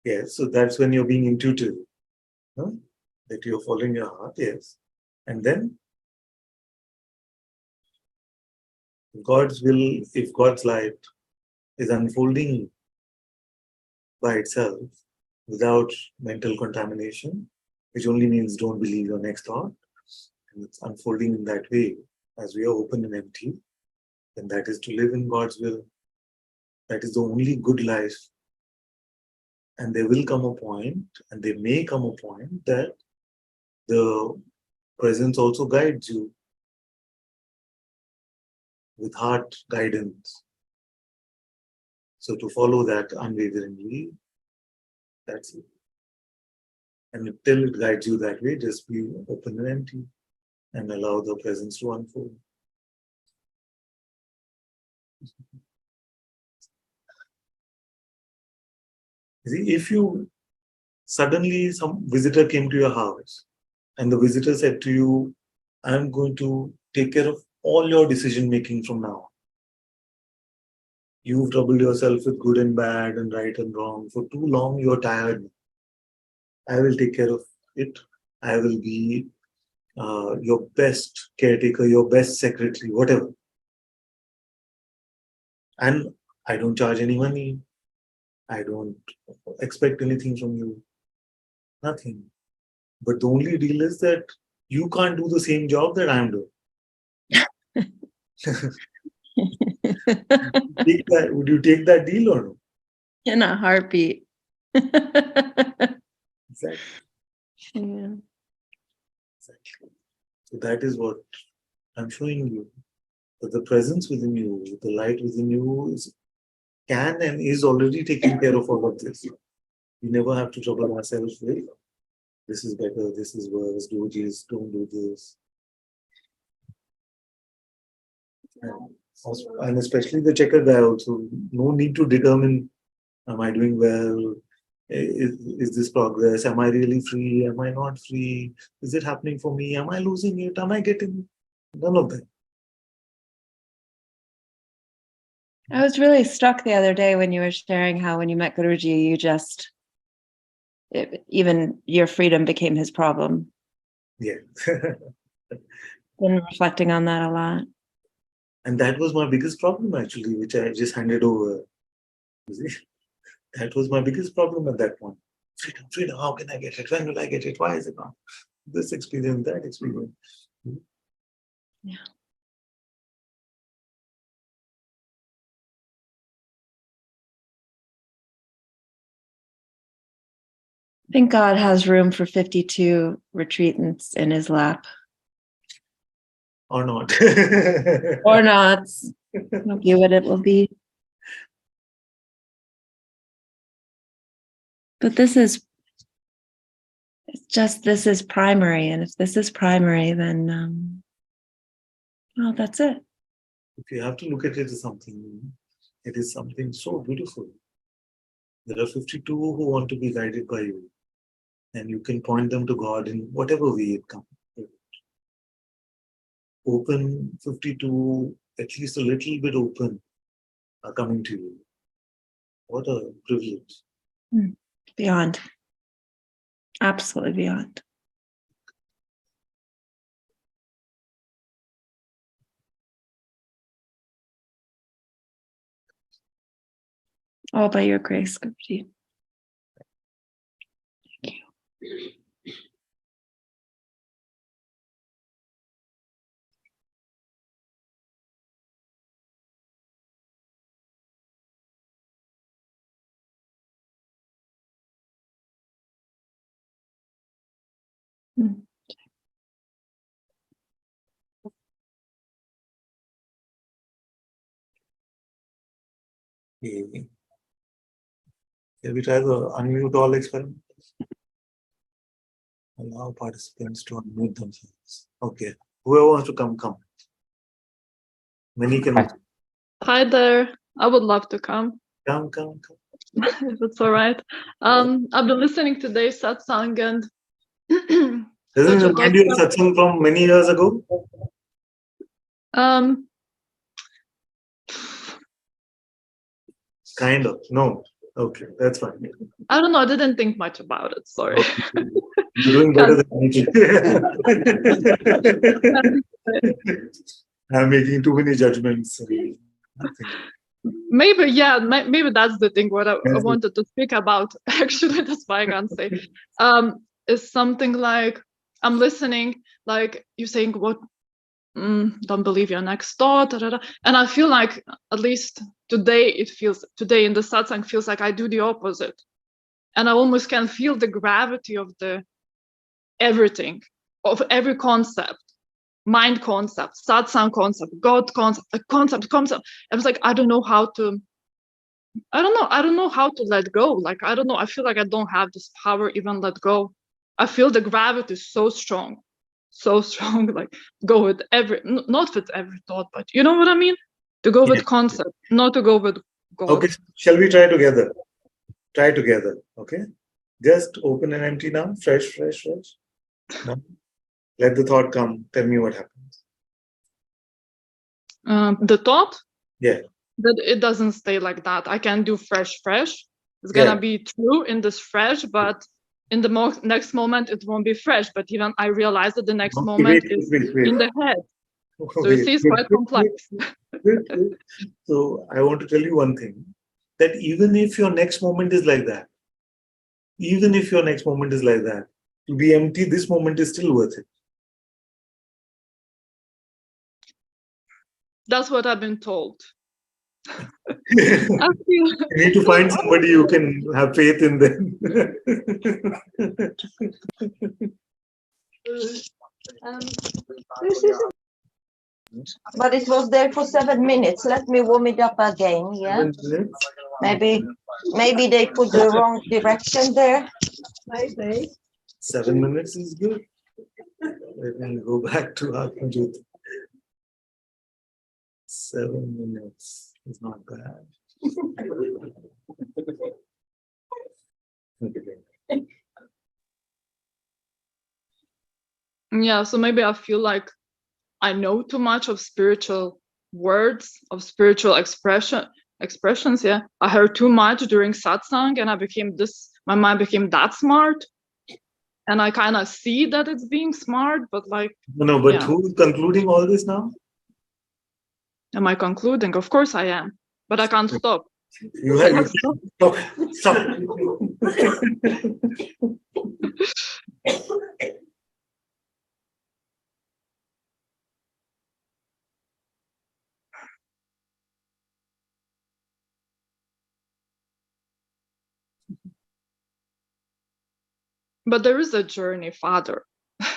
Yes, so that's when you're being intuitive. Huh? That you're following your heart, yes. And then God's will, if God's light is unfolding by itself without mental contamination, which only means don't believe your next thought, and it's unfolding in that way as we are open and empty, then that is to live in God's will. That is the only good life. And there will come a point, and there may come a point that the presence also guides you with heart guidance. So to follow that unwaveringly, that's it. And until it guides you that way, just be open and empty and allow the presence to unfold. See, if you suddenly some visitor came to your house and the visitor said to you, I'm going to take care of all your decision making from now on. You've troubled yourself with good and bad and right and wrong. For too long, you're tired. I will take care of it. I will be your best caretaker, your best secretary, whatever. And I don't charge any money. I don't expect anything from you. Nothing. But the only deal is that you can't do the same job that I'm doing. Would you take that deal or no? In a heartbeat. Exactly. Yeah. Exactly. So that is what I'm showing you. That the presence within you, the light within you can and is already taking care of all of this. We never have to trouble ourselves with this is better, this is worse, do this, don't do this. And especially the checker guy also, no need to determine, am I doing well? Is this progress? Am I really free? Am I not free? Is it happening for me? Am I losing it? Am I getting? None of that. I was really struck the other day when you were sharing how when you met Guruji, you just, even your freedom became his problem. Yeah. Been reflecting on that a lot. And that was my biggest problem actually, which I just handed over. You see? That was my biggest problem at that point. Freedom, freedom, how can I get it? When will I get it? Why is it not? This experience, that experience. Yeah. I think God has room for 52 retreatants in his lap. Or not. Or not. It'll be what it will be. But this is primary. And if this is primary, then, well, that's it. If you have to look at it as something, It is something so beautiful. There are 52 who want to be guided by you, and you can point them to God in whatever way it comes. Open 52, at least a little bit open, are coming to you. What a privilege. Beyond. Absolutely beyond. All by your grace, Guruji. Thank you. Okay. Shall we try the unmute all experiment? Allow participants to unmute themselves. Okay. Whoever wants to come, come. Many can Hi. Hi there. I would love to come. come, come, come. If it's all right. I've been listening to today's satsang and Doesn't such it a remind you of awesome- Satsang from many years ago? Kind of. No. Okay, that's fine. I don't know. I didn't think much about it. Sorry. Okay. You're doing better than me. I'm making too many judgments. Maybe, yeah, maybe that's the thing what I wanted to speak about. Actually, that's why I can't say. Is something like I'm listening, like you're saying, what don't believe your next thought, da, da, da. And I feel like at least today in the satsang feels like I do the opposite. And I almost can feel the gravity of the everything, of every concept. Mind concept, satsang concept, God concept, concept. I was like, I don't know how to let go. Like, I don't know. I feel like I don't have this power even let go. I feel the gravity is so strong. Like go with not with every thought, but you know what I mean? To go with concept, not to go with God. Okay, shall we try together? Try together, okay? Just open and empty now, fresh. No? Let the thought come. Tell me what happens. The thought? Yeah. That it doesn't stay like that. I can do fresh. It's gonna be true in this fresh, but in the next moment it won't be fresh. But even I realize that the next moment is in the head. So you see, it's quite complex. So I want to tell you one thing, that even if your next moment is like that, to be empty, this moment is still worth it. That's what I've been told. You need to find somebody you can have faith in them. But it was there for 7 minutes. Let me warm it up again. Yeah. Maybe they put the wrong direction there. Maybe. 7 minutes is good. Let me go back to Atmajyoti. 7 minutes is not bad. Yeah, so maybe I feel like I know too much of spiritual words, of spiritual expressions. Yeah, I heard too much during satsang, and my mind became that smart, and I kind of see that it's being smart, but like. No, but yeah. Who's concluding all this now? Am I concluding? Of course I am, but I can't stop. You have stop. But there is a journey, Father.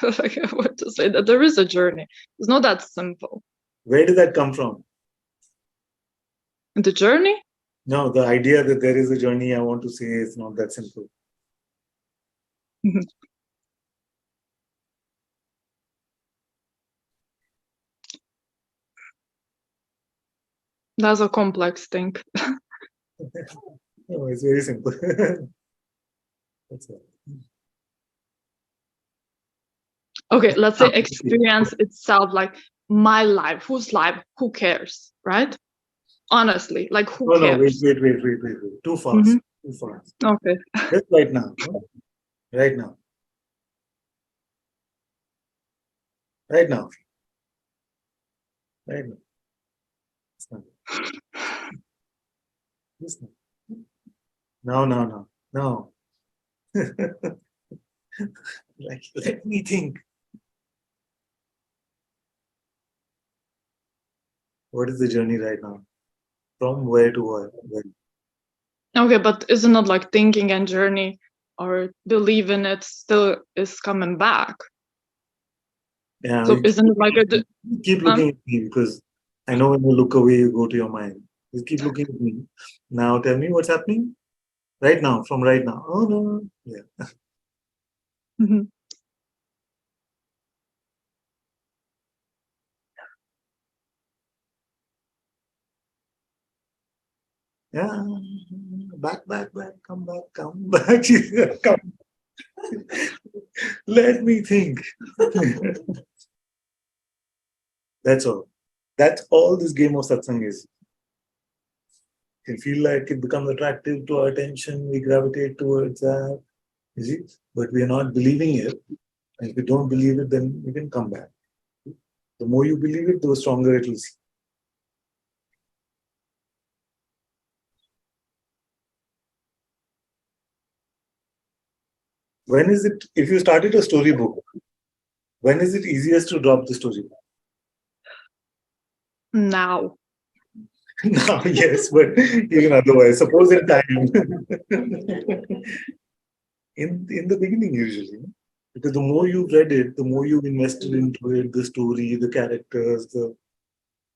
Like I want to say that there is a journey. It's not that simple. Where did that come from? The journey? No, the idea that there is a journey, I want to say, is not that simple. That's a complex thing. No, it's very simple. That's all. Okay, let's say experience itself, like my life, whose life, who cares, right? Honestly, like who No, no, wait. cares? Too fast. Mhm. Too fast. Okay. Just right now. No? Right now. Right now. Right now. It's not. It's not. No. Like, let me think. What is the journey right now? From where to where? Okay, but isn't it like thinking and journey or believe in it still is coming back? Yeah, So isn't it like a keep looking at me, because I know when you look away, you go to your mind. Just keep looking at me. Now tell me what's happening right now, from right now. Oh, no. Yeah. Mhm. Yeah. Back. Come back. Come. Let me think. That's all. That's all this game of satsang is. We feel like it becomes attractive to our attention, we gravitate towards that. You see? But we are not believing it. And if we don't believe it, then we can come back. The more you believe it, the stronger it will see. When is it, if you started a storybook, when is it easiest to drop the storybook? Now? Now, yes, but even otherwise, suppose in time. in the beginning, usually. Because the more you've read it, the more you've invested into it, the story, the characters, the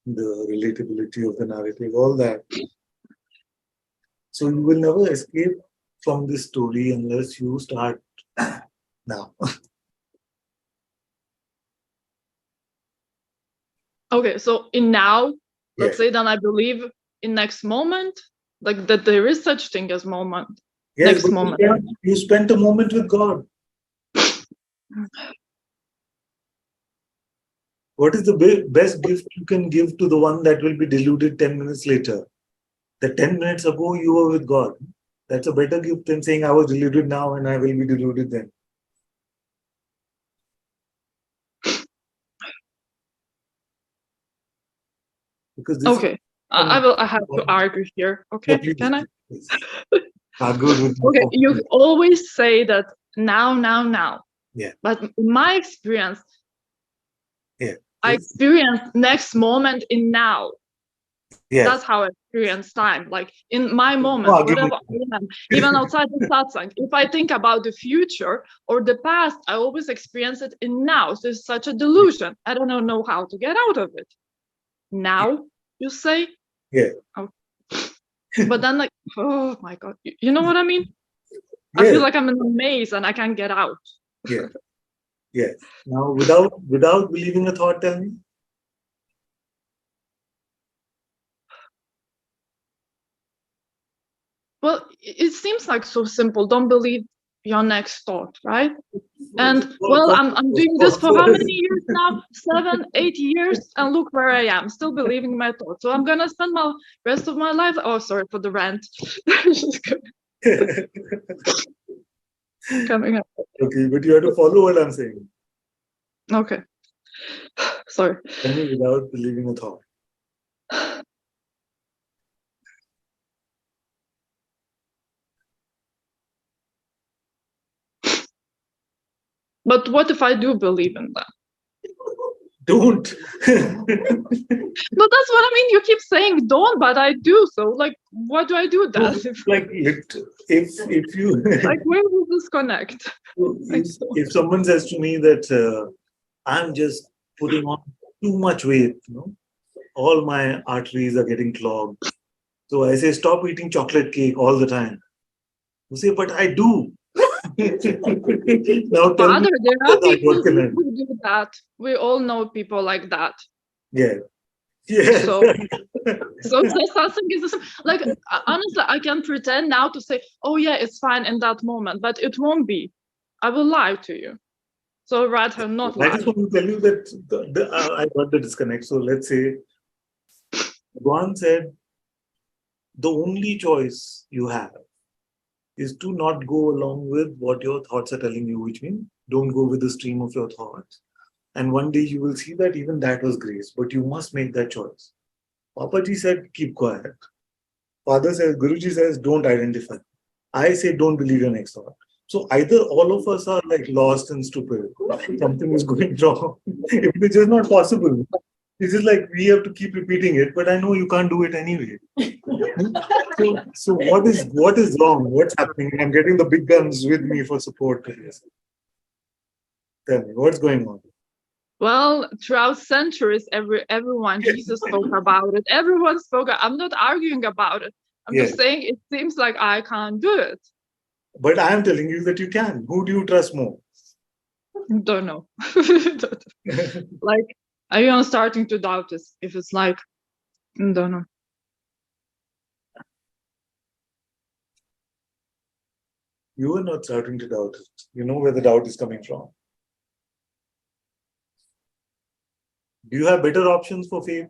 relatability of the narrative, all that. So you will never escape from this story unless you start now. Okay, so in now, let's Yes. say then I believe in next moment, like that there is such thing as moment. Yes, Next but moment. you spent a moment with God. What is the best gift you can give to the one that will be deluded 10 minutes later? That 10 minutes ago you were with God. That's a better gift than saying I was deluded now and I will be deluded then. Because this Okay, I have to argue here. Okay, please, can I? please. Argue with Okay, me. you always say that now. Yeah. But in my experience, Yeah. I experience next moment in now. Yes. That's how I experience time. Like in my moment, No whatever argument. I am, even outside the satsang, if I think about the future or the past, I always experience it in now. So it's such a delusion. I don't know how to get out of it. Now, you say? Yeah. Oh. But then like, oh my God, you know what I mean? Yeah. I feel like I'm in a maze and I can't get out. Yeah. Yes. Now, without believing a thought, tell me. Well, it seems like so simple. Don't believe your next thought, right? And well, I'm doing this for how many years now? 7, 8 years, and look where I am, still believing my thoughts. So I'm gonna spend my rest of my life. Oh, sorry for the rant. Coming up. Okay, but you have to follow what I'm saying. Okay. Sorry. Tell me without believing a thought. But what if I do believe in that? Don't. No, that's what I mean. You keep saying don't, but I do. So, like, what do I do then? Like, if you Like, where will this connect? if someone says to me that I'm just putting on too much weight, all my arteries are getting clogged. So I say, stop eating chocolate cake all the time. You say, but I do. Now tell Father, me there are people what can I do? who do that. We all know people like that. Yeah. Yes. So, so something is the same. Like honestly, I can pretend now to say, "Oh yeah, it's fine in that moment," but it won't be. I will lie to you. So rather not I lie. just want to tell you that I got the disconnect. So let's say Bhagwan said the only choice you have is to not go along with what your thoughts are telling you, which means don't go with the stream of your thoughts. And one day you will see that even that was grace, but you must make that choice. Papaji said, keep quiet. Father says, Guruji says, don't identify. I say, don't believe your next thought. So either all of us are like lost and stupid, something is going wrong. It's just not possible. It's just like we have to keep repeating it, but I know you can't do it anyway. So what is wrong? What's happening? I'm getting the big guns with me for support to this. Tell me, what's going on? Well, throughout centuries, everyone Jesus spoke about it. Everyone spoke. I'm not arguing about it. I'm just saying it seems like I can't do it. But I am telling you that you can. Who do you trust more? Don't know. Like, I am starting to doubt this. If it's like, don't know. You are not starting to doubt it. You know where the doubt is coming from. Do you have better options for faith?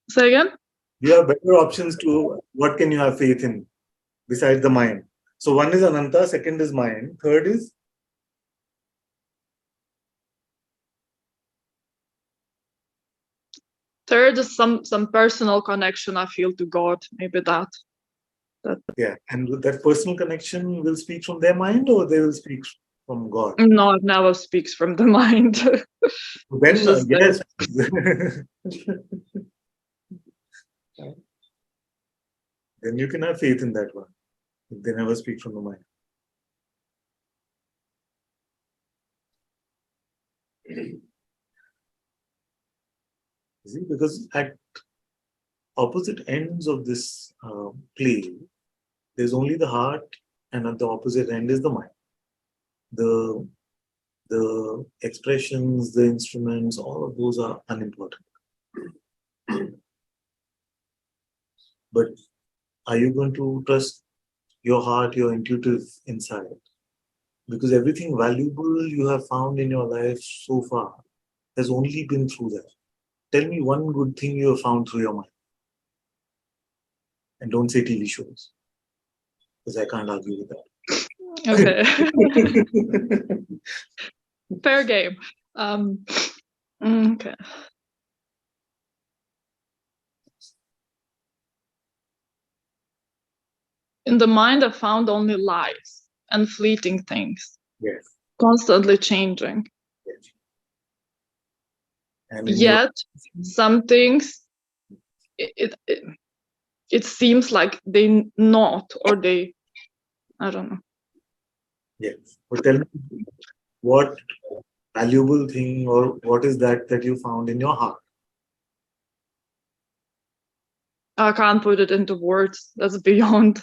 Say again? You have better options to what can you have faith in besides the mind? So one is Ananta, second is mind, third is third is some personal connection I feel to God. Maybe that. yeah. And with that personal connection will speak from their mind or they will speak from God? No, it never speaks from the mind. Then yes. Then you can have faith in that one. If they never speak from the mind. See, because at opposite ends of this play, there's only the heart, and at the opposite end is the mind. The expressions, the instruments, all of those are unimportant. But are you going to trust your heart, your intuitive insight? Because everything valuable you have found in your life so far has only been through that. Tell me one good thing you have found through your mind. And don't say TV shows, because I can't argue with that. Okay. Fair game. Okay. In the mind, I found only lies and fleeting things. Yes. Constantly changing. Yes. And yet, some things, it seems like they not, or they, I don't know. Yes. But tell me what valuable thing or what is that you found in your heart? I can't put it into words. That's beyond.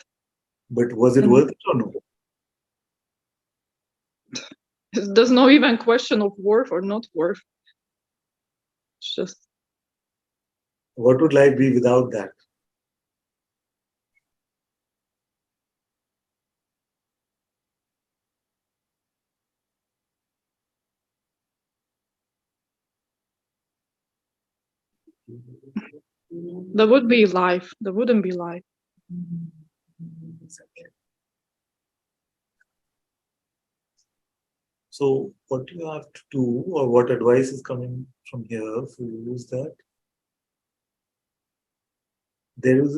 But was it worth it or no? There's no even question of worth or not worth. It's just. What would life be without that? There would be life. There wouldn't be life. So what you have to do, or what advice is coming from here for you, is that there is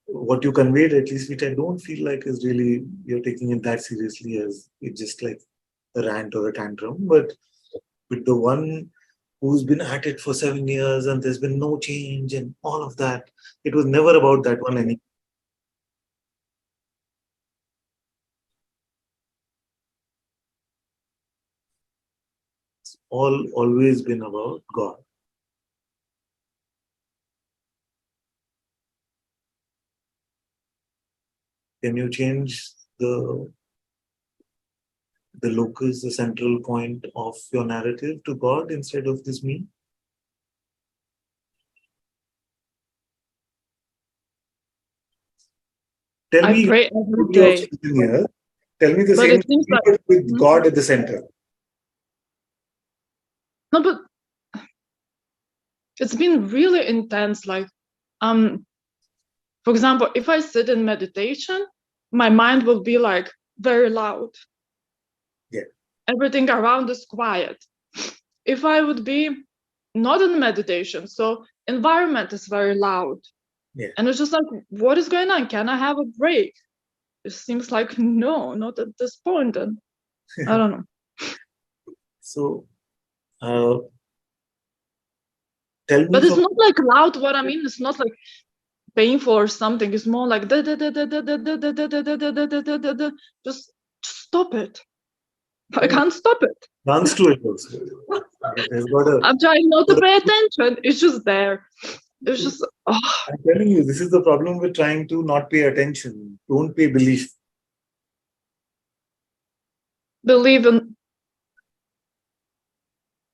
what you conveyed, at least, which I don't feel like is really you're taking it that seriously as it's just like a rant or a tantrum, but with the one who's been at it for 7 years and there's been no change and all of that, it was never about that one anymore. It's always been about God. Can you change the locus, the central point of your narrative to God instead of this me? Tell I me pray every beauty of day. children here. Tell me the But same it seems thing, like but with God at the center. no, but it's been really intense. Like, for example, if I sit in meditation, my mind will be like very loud. Yeah. Everything around is quiet. If I would be not in meditation, so environment is very loud. Yeah. And it's just like, what is going on? Can I have a break? It seems like no, not at this point. And I don't know. So, tell me But it's from not like loud. What I mean, it's not like painful or something. It's more like just stop it. I can't stop it. dance to it also. There's got a, I'm trying not to pay attention. It's just there. It's just I'm telling you, this is the problem with trying to not pay attention. Don't pay belief. believe in.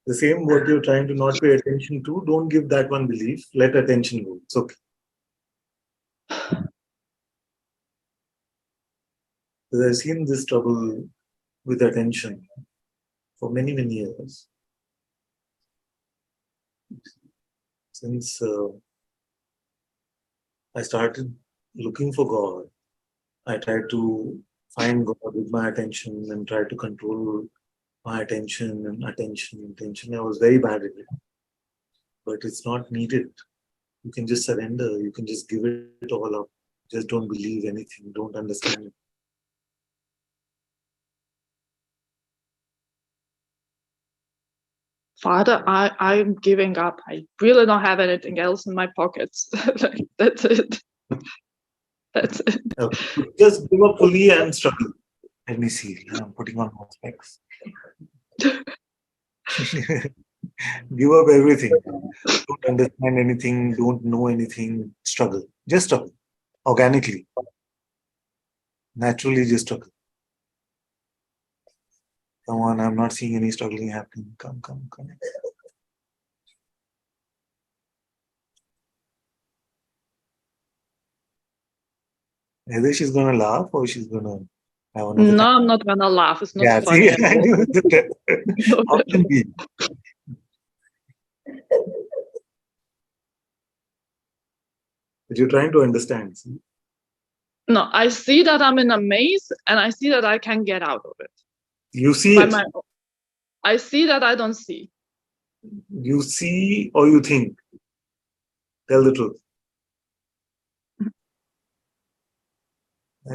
The same what you're trying to not pay attention to, don't give that one belief. Let attention go. It's okay. Because I've seen this trouble with attention for many, many years. Since I started looking for God, I tried to find God with my attention and try to control my attention and attention. I was very bad at it. But it's not needed. You can just surrender. You can just give it all up. Just don't believe anything. Don't understand it. Father, I'm giving up. I really don't have anything else in my pockets. Like, that's it. That's it. Just give up fully and struggle. Let me see. I'm putting on more specs. Give up everything. Don't understand anything. Don't know anything. Struggle. Just struggle. Organically. Naturally, just struggle. Come on, I'm not seeing any struggling happening. Come. Either she's gonna laugh or she's gonna have another. No, I'm not gonna laugh. It's not Yeah, funny. see, I knew it. How can be? But you're trying to understand. See? No, I see that I'm in a maze and I see that I can get out of it. You see By it. I see that I don't see. You see or you think. Tell the truth.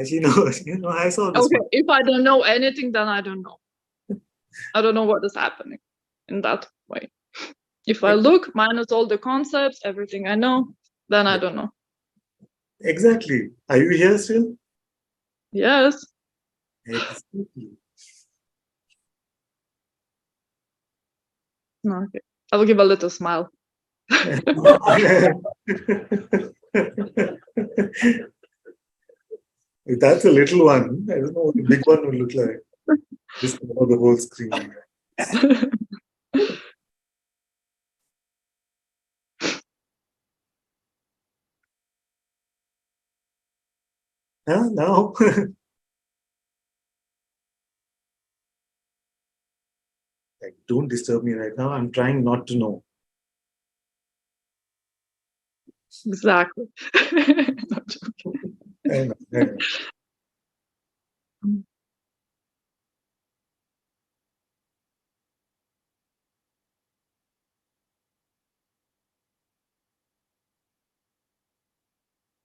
She knows. I saw this Okay, one. if I don't know anything, then I don't know. I don't know what is happening in that way. If I look, minus all the concepts, everything I know, then I don't know. Exactly. Are you here still? Yes. Exactly. No, okay. I will give a little smile. If that's a little one, I don't know what the big one will look like. Just cover the whole screen. Huh? No. Like, don't disturb me right now. I'm trying not to know. Exactly. Not joking. I know.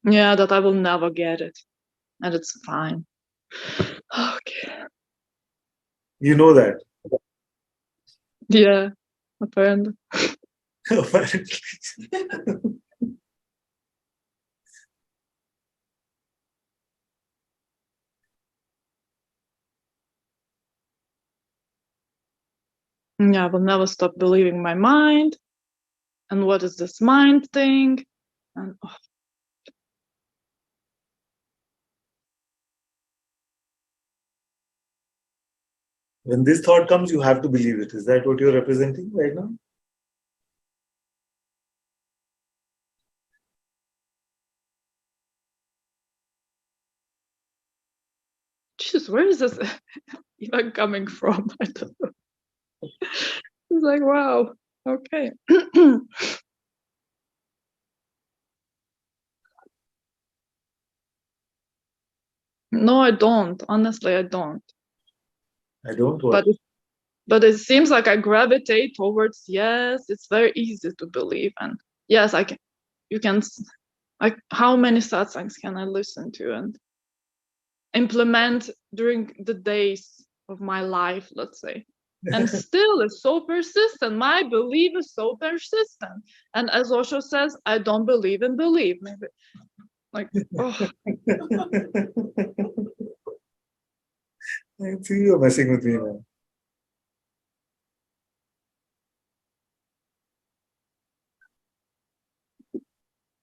Yeah, that I will never get it. And it's fine. Okay. You know that. Yeah, apparently. Apparently. Yeah, I will never stop believing my mind. And what is this mind thing? And When this thought comes, you have to believe it. Is that what you're representing right now? Jesus, where is this even coming from? I don't know. It's like, wow, okay. No, I don't. Honestly, I don't. I don't want. But it seems like I gravitate towards, yes, it's very easy to believe. And yes, I can, you can, like, how many satsangs can I listen to and implement during the days of my life, let's say? And still it's so persistent. My belief is so persistent. And as Osho says, I don't believe in belief. Maybe like, oh. I see you're messing with me now.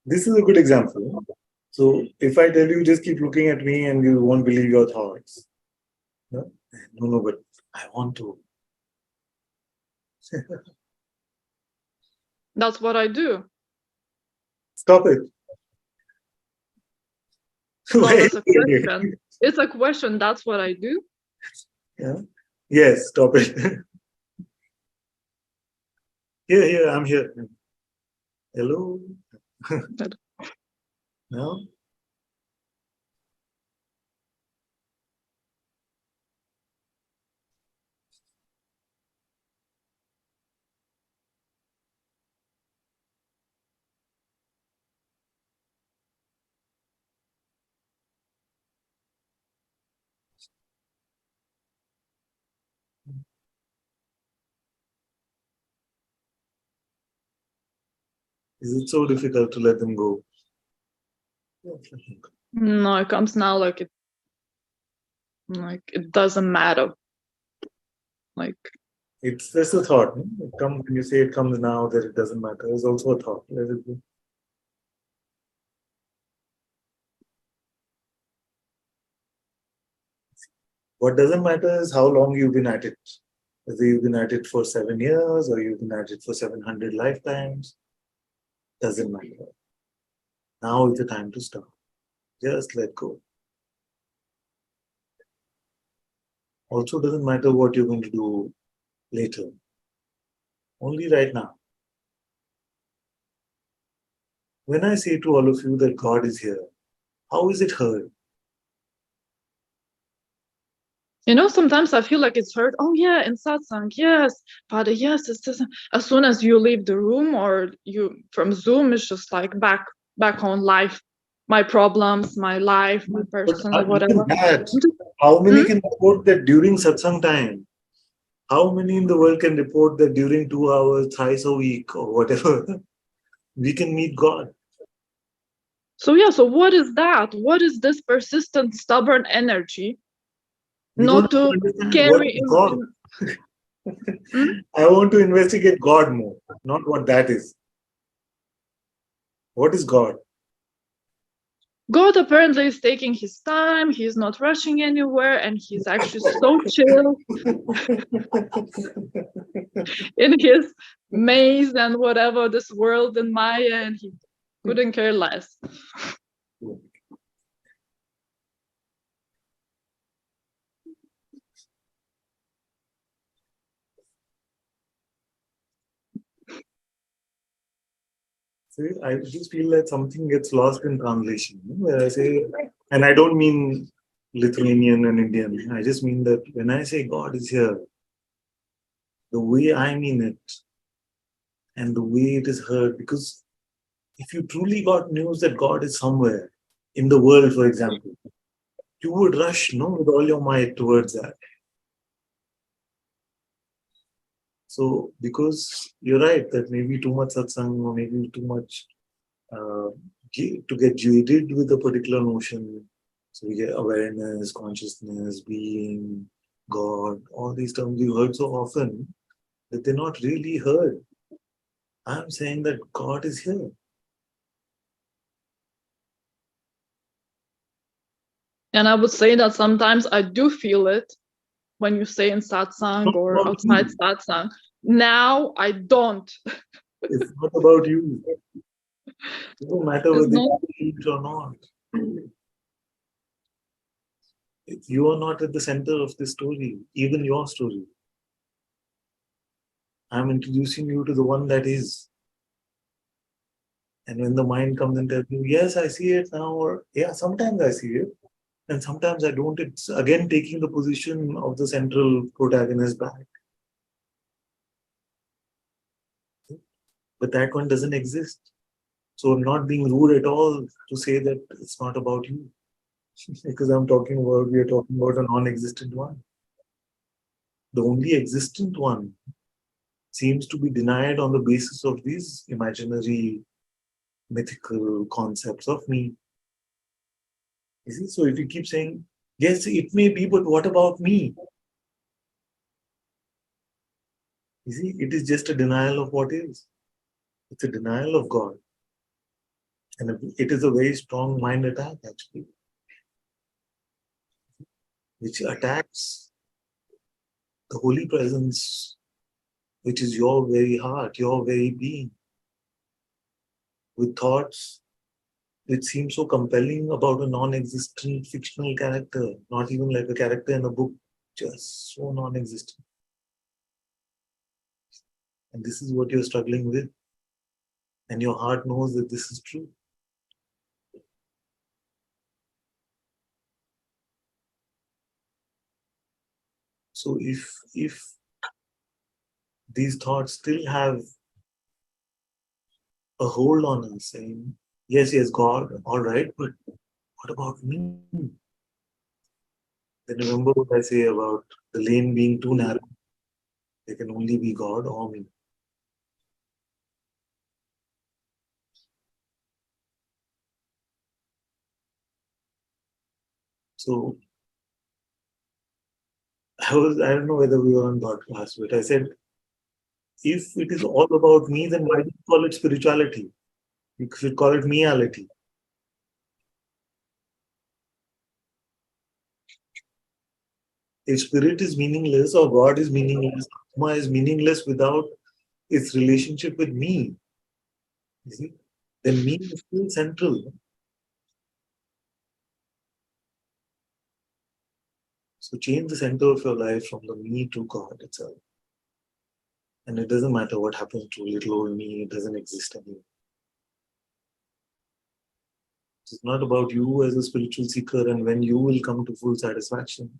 This is a good example. So if I tell you, just keep looking at me and you won't believe your thoughts. No, no, but I want to. That's what I do. Stop it. No, that's a question. It's a question. That's what I do. Yeah. Yes, stop it. Here, I'm here. Hello. No? Is it so difficult to let them go? No, it comes now like it doesn't matter. Like It's just a thought. No? It comes when you say it comes now that it doesn't matter. It's also a thought. Let it go. What doesn't matter is how long you've been at it. Whether you've been at it for 7 years or you've been at it for 700 lifetimes, doesn't matter. Now is the time to stop. Just let go. Also doesn't matter what you're going to do later. Only right now. When I say to all of you that God is here, how is it heard? You know, sometimes I feel like it's heard. Oh yeah, in satsang, yes, Father, yes. It's just, as soon as you leave the room or you from Zoom, it's just like back on life, my problems, my life, my personal whatever. How many can report that during satsang time? How many in the world can report that during 2 hours, thrice a week, or whatever, we can meet God? So yeah, so what is that? What is this persistent, stubborn energy? Not to carry God. I want to investigate God more, not what that is. What is God? God apparently is taking his time, he's not rushing anywhere, and he's actually so chill in his maze and whatever, this world in Maya, and he couldn't care less. See, I just feel that something gets lost in translation. Where I say, and I don't mean Lithuanian and Indian. I just mean that when I say God is here, the way I mean it and the way it is heard, because if you truly got news that God is somewhere in the world, for example, you would rush, with all your might towards that. So, because you're right that maybe too much satsang or maybe too much to get jaded with a particular notion. So we get awareness, consciousness, being, God, all these terms you heard so often that they're not really heard. I'm saying that God is here. And I would say that sometimes I do feel it when you say in satsang or outside satsang. Now I don't. It's not about you. It doesn't matter whether you believe it or not. You are not at the center of this story, even your story. I'm introducing you to the one that is. And when the mind comes and tells you, yes, I see it now, or yeah, sometimes I see it, and sometimes I don't, it's again taking the position of the central protagonist back. But that one doesn't exist. So I'm not being rude at all to say that it's not about you. Because we are talking about a non-existent one. The only existent one seems to be denied on the basis of these imaginary, mythical concepts of me. You see? So if you keep saying, yes, it may be, but what about me? You see, it is just a denial of what is. It's a denial of God. And it is a very strong mind attack, actually, which attacks the holy presence, which is your very heart, your very being, with thoughts which seem so compelling about a non-existent fictional character, not even like a character in a book, just so non-existent. And this is what you're struggling with. And your heart knows that this is true. So if these thoughts still have a hold on us, saying, yes, God, all right, but what about me? Then remember what I say about the lane being too narrow. There can only be God or me. So I don't know whether we were on broadcast, but I said, if it is all about me, then why do you call it spirituality? You should call it meality. If spirit is meaningless or God is meaningless, Atma is meaningless without its relationship with me, you see, then me is still central. So change the center of your life from the me to God itself. And it doesn't matter what happens to little old me, it doesn't exist anymore. It's not about you as a spiritual seeker and when you will come to full satisfaction.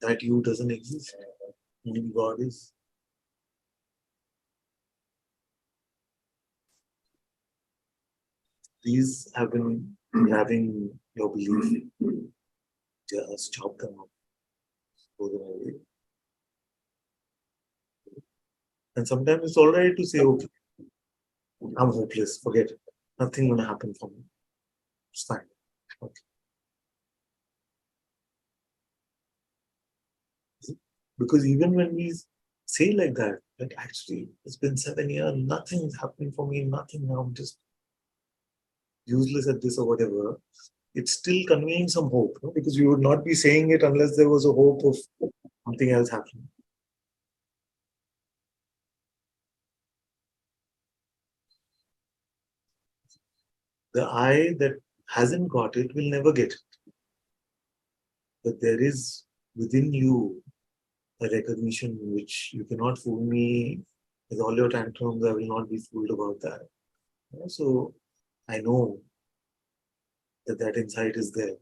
That you doesn't exist. Only God is. These have been grabbing your belief. Just chop them up. Throw them away. And sometimes it's all right to say, okay, I'm hopeless, forget it. Nothing gonna happen for me. It's fine. Okay. Because even when we say like that, like actually, it's been 7 years, nothing's happening for me, nothing, I'm just useless at this or whatever, it's still conveying some hope, no? Because you would not be saying it unless there was a hope of something else happening. The I that hasn't got it will never get it. But there is within you a recognition which you cannot fool me with all your tantrums, I will not be fooled about that. So I know that insight is there,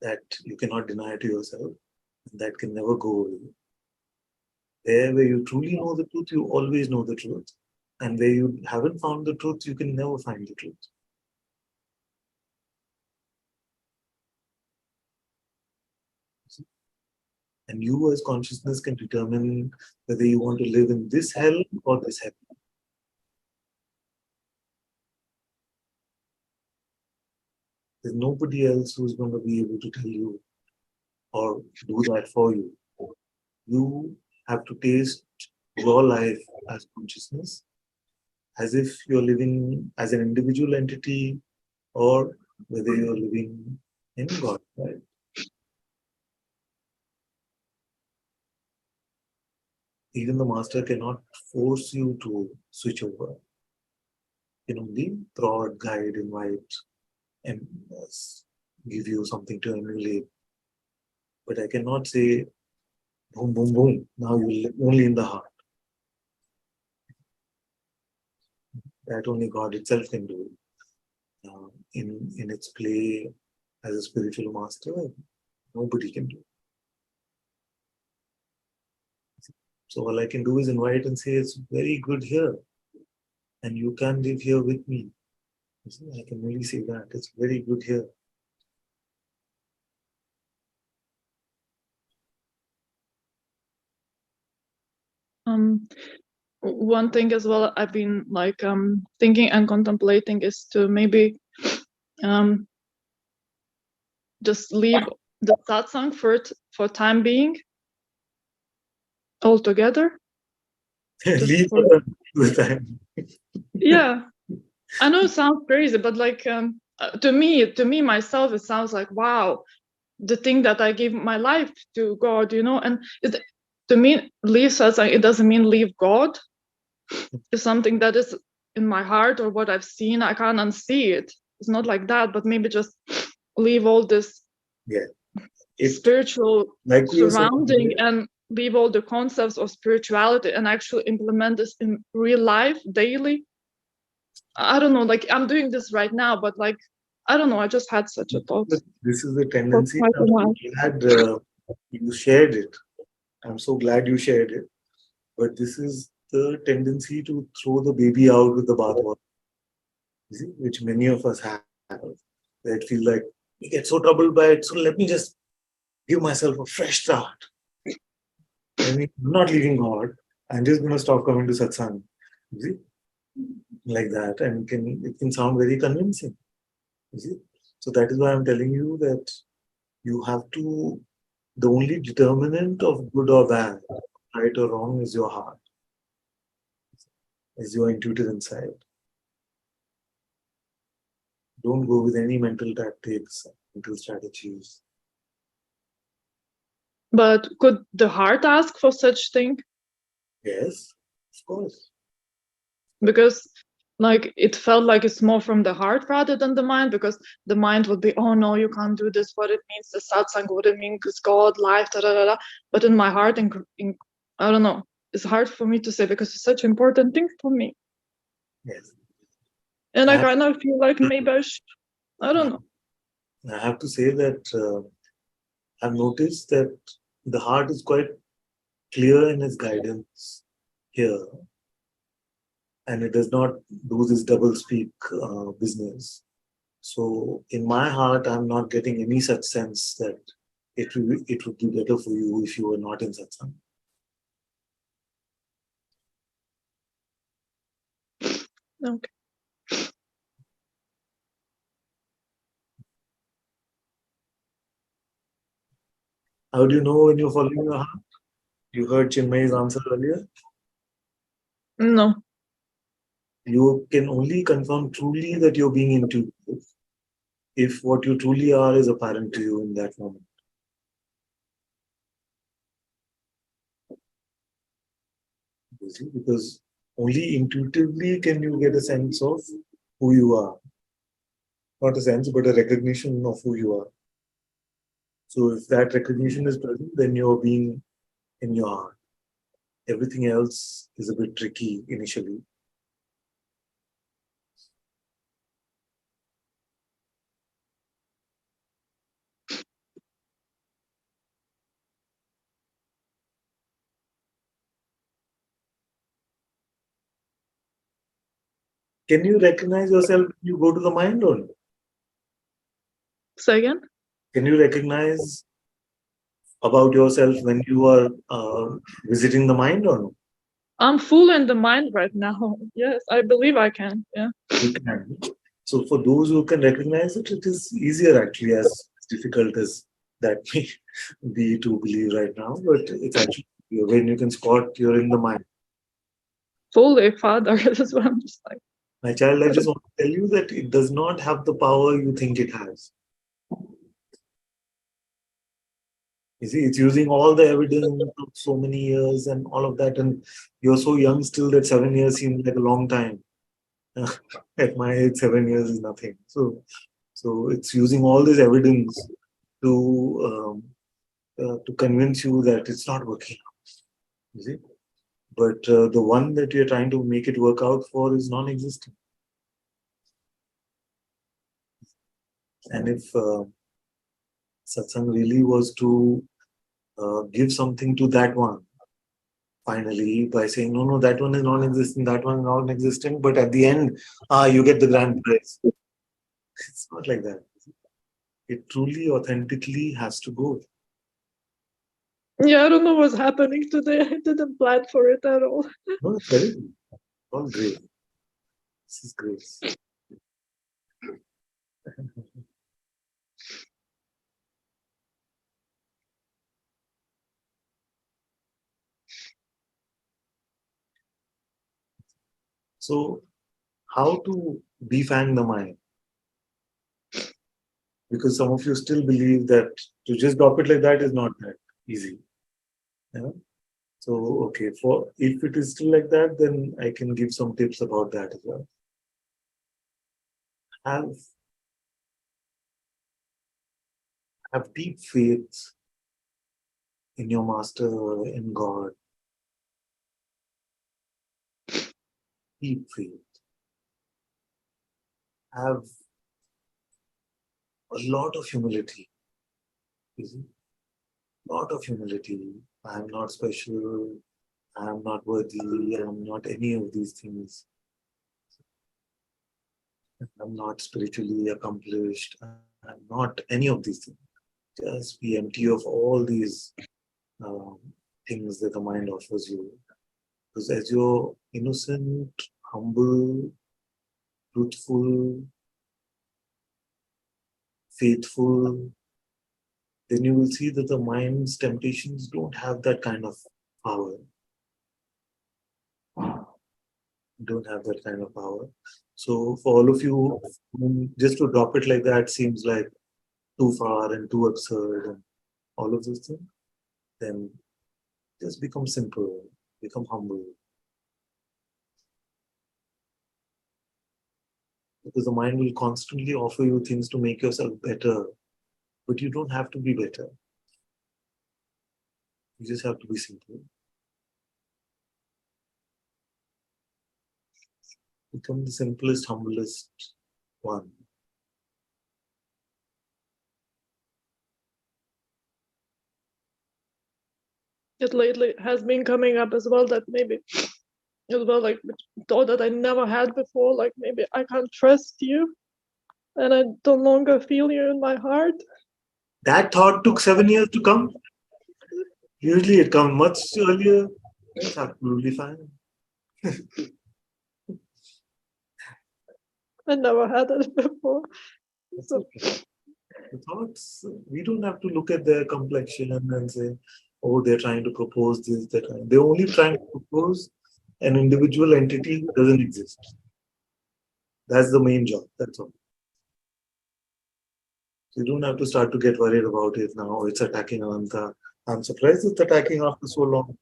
that you cannot deny to yourself, and that can never go away. There where you truly know the truth, you always know the truth. And where you haven't found the truth, you can never find the truth. And you as consciousness can determine whether you want to live in this hell or this heaven. There's nobody else who's going to be able to tell you or do that for you. You have to taste your life as consciousness, as if you're living as an individual entity or whether you're living in God, right? Even the master cannot force you to switch over. He can only prod, guide, invite, and give you something to emulate. But I cannot say, boom, boom, boom. Now you live only in the heart. That only God itself can do. In its play as a spiritual master, nobody can do. So all I can do is invite and say, it's very good here. And you can live here with me. I can only say that. It's very good here. One thing as well I've been like thinking and contemplating is to maybe just leave the satsang for time being altogether. Leave for- the time. Yeah, I know it sounds crazy, but like to me myself, it sounds like, wow, the thing that I give my life to God, you know, and to me, leave satsang, it doesn't mean leave God. It's something that is in my heart or what I've seen. I can't unsee it. It's not like that, but maybe just leave all this spiritual like surrounding and leave all the concepts of spirituality and actually implement this in real life daily. I don't know, like I'm doing this right now, but like, I don't know, I just had such a thought. This is the tendency. I'm so glad you shared it. I'm so glad you shared it. But this is the tendency to throw the baby out with the bathwater, which many of us have. That feel like we get so troubled by it. So let me just give myself a fresh start. I mean, I'm not leaving God. I'm just going to stop coming to satsang. You see? Like that. And it can sound very convincing. You see? So that is why I'm telling you that you have to, the only determinant of good or bad, right or wrong, is your heart, is your intuitive insight. Don't go with any mental tactics, mental strategies. But could the heart ask for such thing? Yes, of course. Because like it felt like it's more from the heart rather than the mind, because the mind would be, oh no, you can't do this, what it means, the satsang, what it means is God, life, da da da da. But in my heart, I don't know, it's hard for me to say because it's such an important thing for me. Yes. And I kind of feel like maybe I don't know. I have to say that I've noticed that the heart is quite clear in its guidance here, and it does not do this double speak business. So in my heart, I'm not getting any such sense that it would be better for you if you were not in satsang. Okay. How do you know when you're following your heart? You heard Chinmay's answer earlier. No. You can only confirm truly that you're being intuitive if what you truly are is apparent to you in that moment. You see, because only intuitively can you get a sense of who you are. Not a sense, but a recognition of who you are. So if that recognition is present, then you're being in your heart. Everything else is a bit tricky initially. Can you recognize yourself when you go to the mind or no? Say again? Can you recognize about yourself when you are visiting the mind or no? I'm full in the mind right now. Yes, I believe I can. Yeah. You can. So for those who can recognize it, it is easier actually, as difficult as that may be to believe right now. But it's actually when you can spot you're in the mind. Fully, Father. That's what I'm just like. My child, I just want to tell you that it does not have the power you think it has. You see, it's using all the evidence of so many years and all of that, and you're so young still that 7 years seems like a long time. At my age, 7 years is nothing. So So it's using all this evidence to convince you that it's not working out. You see? But the one that you're trying to make it work out for is non-existent. And if satsang really was to give something to that one, finally, by saying, no, that one is non-existent, that one is non-existent, but at the end, you get the grand prize. It's not like that. It truly, authentically has to go. Yeah, I don't know what's happening today. I didn't plan for it at all. No, it's very good. All great. This is grace. So, how to defang the mind? Because some of you still believe that to just drop it like that is not that easy. Yeah? So, okay, for if it is still like that, then I can give some tips about that as well. Have deep faith in your master, in God. Deep faith. Have a lot of humility. You see? Lot of humility. I am not special. I am not worthy. I am not any of these things. I'm not spiritually accomplished. I'm not any of these things. Just be empty of all these things that the mind offers you. Because as you're innocent, humble, truthful, faithful, then you will see that the mind's temptations don't have that kind of power. Don't have that kind of power. So for all of you, just to drop it like that seems like too far and too absurd and all of those things, then just become simple, become humble. Because the mind will constantly offer you things to make yourself better, but you don't have to be better. You just have to be simple. Become the simplest, humblest one. It lately has been coming up as well that maybe as well like thought that I never had before, like maybe I can't trust you and I no longer feel you in my heart. That thought took 7 years to come. Usually it comes much earlier. That's absolutely fine. I never had it before. So The thoughts, we don't have to look at their complexion and say, oh, they're trying to propose this, that. They're only trying to propose an individual entity who doesn't exist. That's the main job. That's all. You don't have to start to get worried about it now. It's attacking Ananta. I'm surprised it's attacking after so long.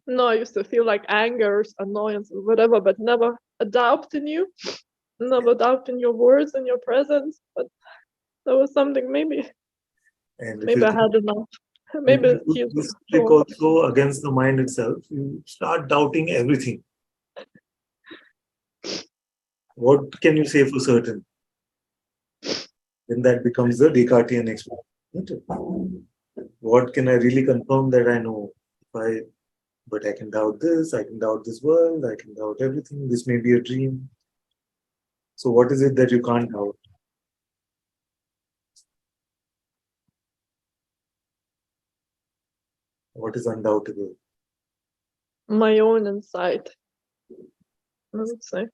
no, I used to feel like anger, annoyance, or whatever, but never a doubt in you, never doubt in your words and your presence. But there was something maybe And if maybe you I had enough. Maybe use he this trick also against the mind itself, you start doubting everything. What can you say for certain? Then that becomes the Descartesian explanation. What can I really confirm that I know? But I can doubt this, I can doubt this world, I can doubt everything. This may be a dream. So what is it that you can't doubt? What is undoubtable? my own insight. I would say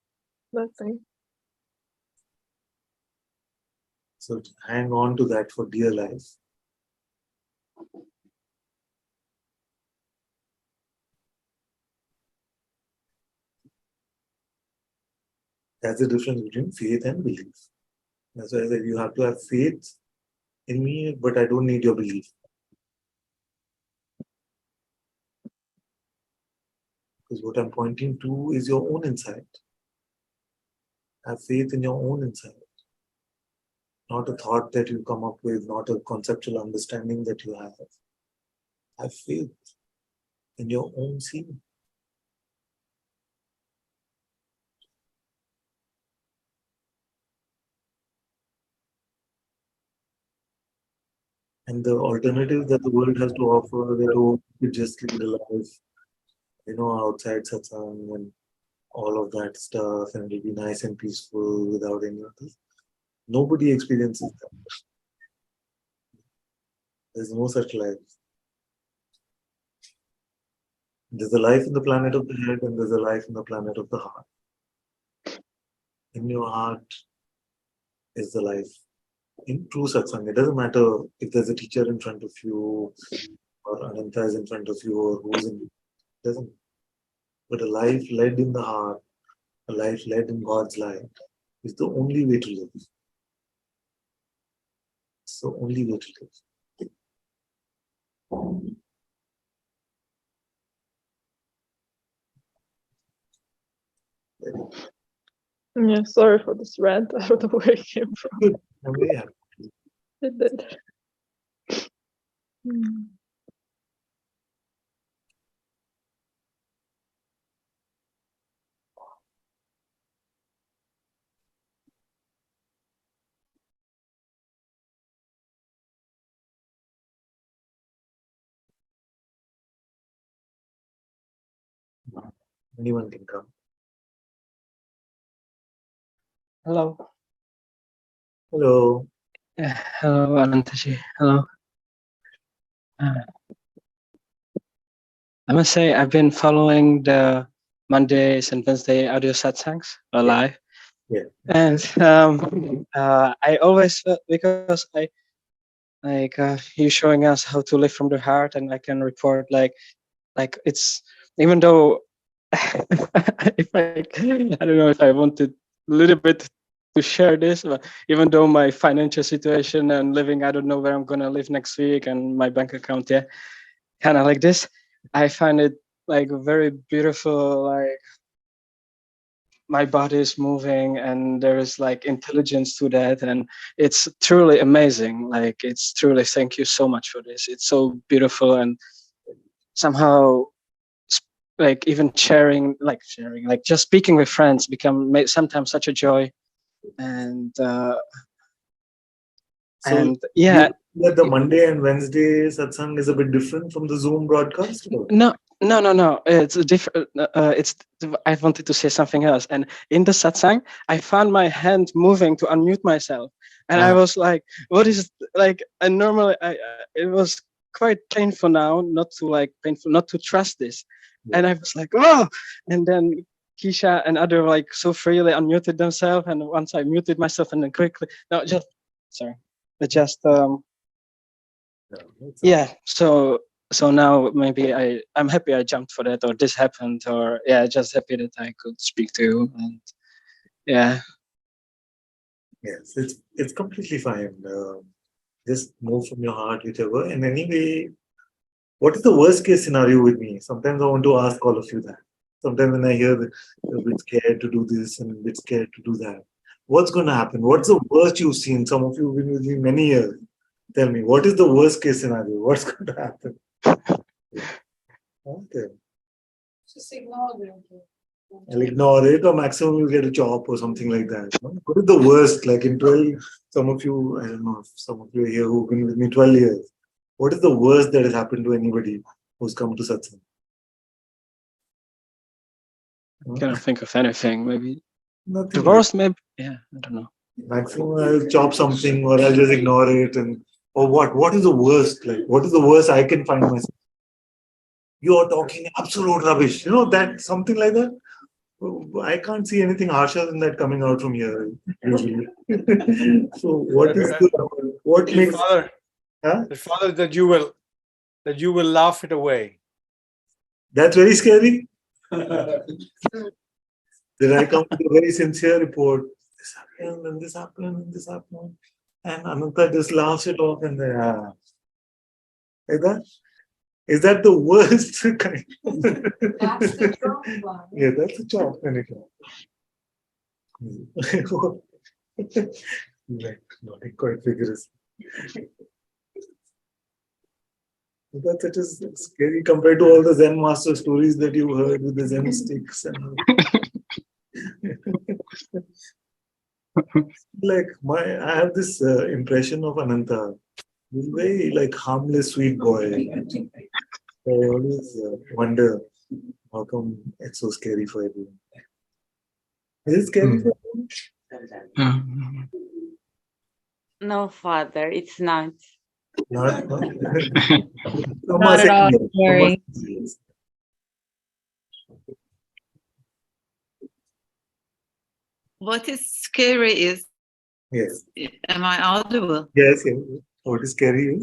that thing. So hang on to that for dear life. That's the difference between faith and belief. That's why I said you have to have faith in me, but I don't need your belief. Because what I'm pointing to is your own insight. Have faith in your own insight. Not a thought that you come up with, not a conceptual understanding that you have. Have faith in your own seeing. And the alternative that the world has to offer, that oh, you just lead a life, outside satsang and all of that stuff, and it'll be nice and peaceful without any of this. Nobody experiences that. There's no such life. There's a life in the planet of the head, and there's a life in the planet of the heart. In your heart is the life. In true satsang, it doesn't matter if there's a teacher in front of you, or Ananta is in front of you, or who's in. It doesn't. But a life led in the heart, a life led in God's light, is the only way to live. It's the only way to live. Yeah, sorry for this rant. I don't know where it came from. Good. I'm very happy. It did. Hmm. Anyone can come. Hello. Hello. Hello, Anantaji. Hello. I must say, I've been following the Mondays and Wednesday audio satsangs live. Yeah. And I always felt, because I like you showing us how to live from the heart, and I can report like it's, even though if I don't know if I wanted a little bit to share this, but even though my financial situation and living, I don't know where I'm gonna live next week, and my bank account, yeah, kind of like this, I find it like very beautiful, like my body is moving and there is like intelligence to that, and it's truly amazing. Like, it's truly, thank you so much for this. It's so beautiful, and somehow like even sharing, like just speaking with friends become sometimes such a joy. And yeah, that the Monday and Wednesday satsang is a bit different from the Zoom broadcast? Or? no, it's a different, I wanted to say something else. And in the satsang, I found my hand moving to unmute myself, and I was like, what is, like, and normally it was quite painful now, not to trust this. Yeah. And I was like, oh, and then Keisha and other like so freely unmuted themselves, and once I muted myself, and then quickly, yeah, so now maybe I'm happy I jumped for that, or this happened, or yeah, just happy that I could speak to you. And yeah, yes, it's completely fine. Just move from your heart, whichever. And anyway, what is the worst case scenario with me? Sometimes I want to ask all of you that. Sometimes when I hear that you're a bit scared to do this and a bit scared to do that, what's going to happen? What's the worst you've seen? Some of you have been with me many years. Tell me, what is the worst case scenario? What's going to happen? Okay. Just ignore them. I'll ignore it, or maximum you get a job or something like that. What is the worst? Like in 12, some of you, I don't know if some of you are here who've been with me 12 years. What is the worst that has happened to anybody who's come to satsang? I cannot think of anything. Maybe Nothing. The worst, maybe, yeah, I don't know. Maximum I'll chop something, or I'll just ignore it, or what? What is the worst? Like, what is the worst I can find myself? You're talking absolute rubbish. That something like that. I can't see anything harsher than that coming out from here usually. So what makes Father, Father, that you will laugh it away. That's very scary. Then I come with a very sincere report. This happened, and this happened, and this happened. And Ananta just laughs it off, and like that. Is that the worst kind? That's the job one. Yeah, that's a job. Like, nodding quite vigorous. That's such a scary compared to all the Zen master stories that you heard with the Zen sticks and like I have this impression of Ananta. He's very like harmless, sweet boy. I always wonder how come it's so scary for everyone. Is it scary for everyone? No, Father, it's not. Not, Not at all scary. What is scary is, yes. Am I audible? Yes, yes. What is scary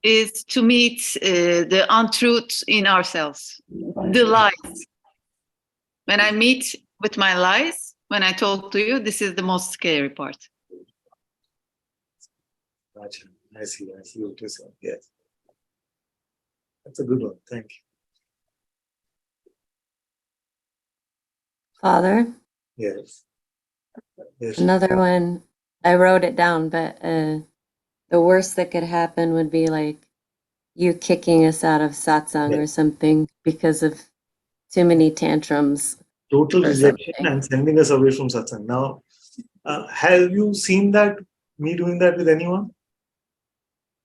is to meet the untruth in ourselves, the lies. When I meet with my lies, when I talk to you, this is the most scary part. Gotcha. I see what you're saying. Yes. That's a good one. Thank you. Father? Yes. Yes. Another one. I wrote it down, but the worst that could happen would be like you kicking us out of satsang or something because of too many tantrums. Total rejection and sending us away from satsang. Now, have you seen that, me doing that with anyone?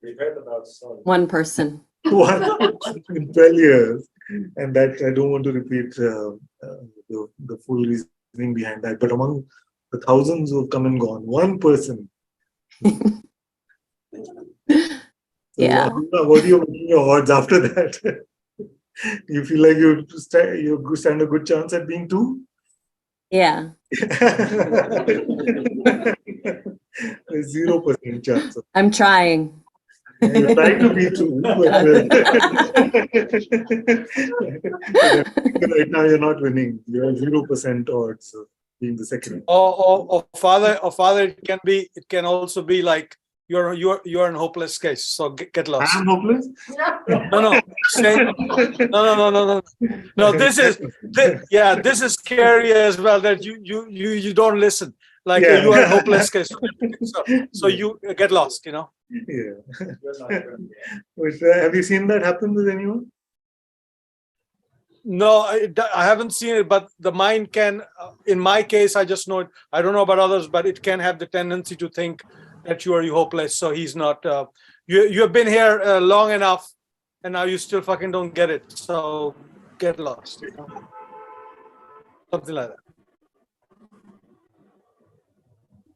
We've heard about one person. One in 12 years. And that I don't want to repeat the full reasoning behind that. But among the thousands who have come and gone, one person. Yeah. What are you making your odds after that? You feel like you stand a good chance at being two? Yeah. 0% chance. I'm trying. You're trying to be true, but right now you're not winning. You have 0% odds of being the second. Or father, it can also be like you're in hopeless case. So get lost. I'm hopeless? No. No. This is scary as well. That you don't listen. Like you are in hopeless case. So you get lost. You know. Yeah. Have you seen that happen with anyone? No, I haven't seen it, but the mind can, in my case, I just know it. I don't know about others, but it can have the tendency to think that you are hopeless. So he's not, you have been here long enough and now you still fucking don't get it. So get lost, you know? Something like that.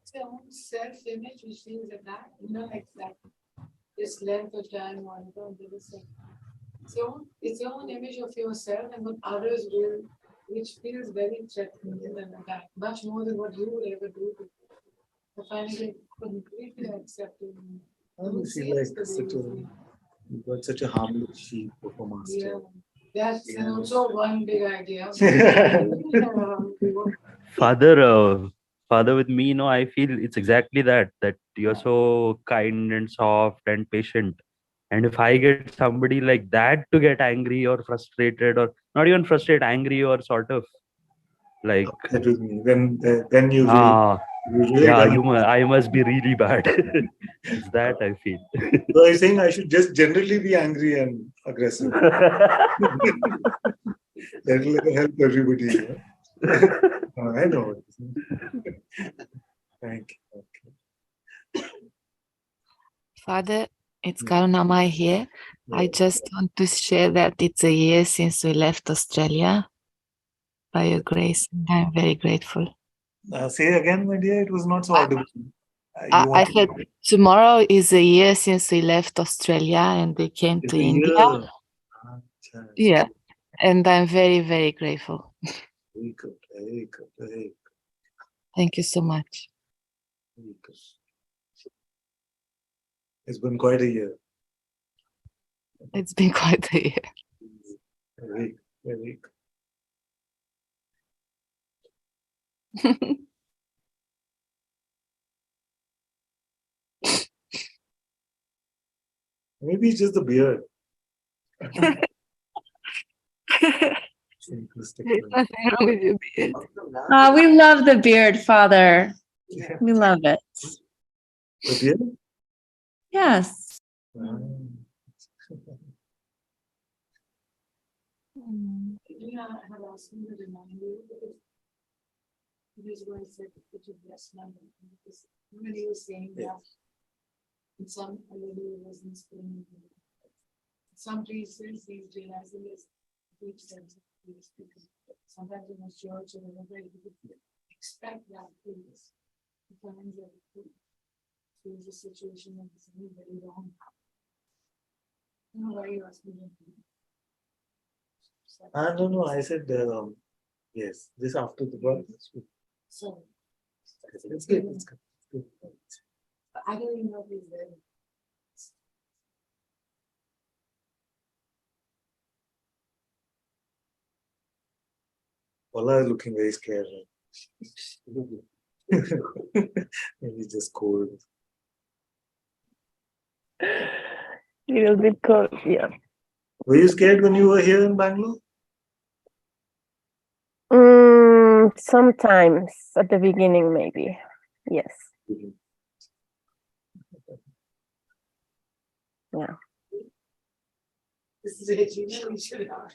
It's your own self-image which feels that, like that. This length of time one don't do the same. It's your own image of yourself and what others will, which feels very threatening and that, much more than what you would ever do. I find it completely accepting. You feel like you've got such a harmless sheep of a master. Yeah, that's also one big idea. Father, with me, I feel it's exactly that you're so kind and soft and patient. And if I get somebody like that to get angry or frustrated, or not even frustrated, angry, or sort of like that with me, then you really I must be really bad. It's that I feel. So I'm saying I should just generally be angry and aggressive. That will help everybody. I know. Thank you. Father, it's Karunamai here. I just want to share that it's a year since we left Australia. By your grace, I'm very grateful. Say again, my dear, it was not so audible. I said tomorrow is a year since we left Australia and we came to India. Yeah, and I'm very, very grateful. Very good, very good, very good. Thank you so much. Very good. It's been quite a year. It's been quite a year. Very, very good. Maybe it's just the beard. There's nothing wrong with your beard. We love the beard, Father. We love it. The beard? Yes. Yeah, I have asked him to remind you because this is what I said, that you bless my name. Because when he was saying that, in some lady wasn't explaining. Some places he's realizing is deep sense of peace because sometimes in a church or whatever, you would expect that peace. He finds that there's a situation that is very wrong. I don't know why you asked me that. No, I said yes, this after the birth. So. It's good. It's good. It's good. I don't even know if he's there. Ola is looking very scared. Maybe just cold. Little bit cold, yeah. Were you scared when you were here in Bangalore? Sometimes at the beginning, maybe. Yes. Yeah. This is it, you know, we should have.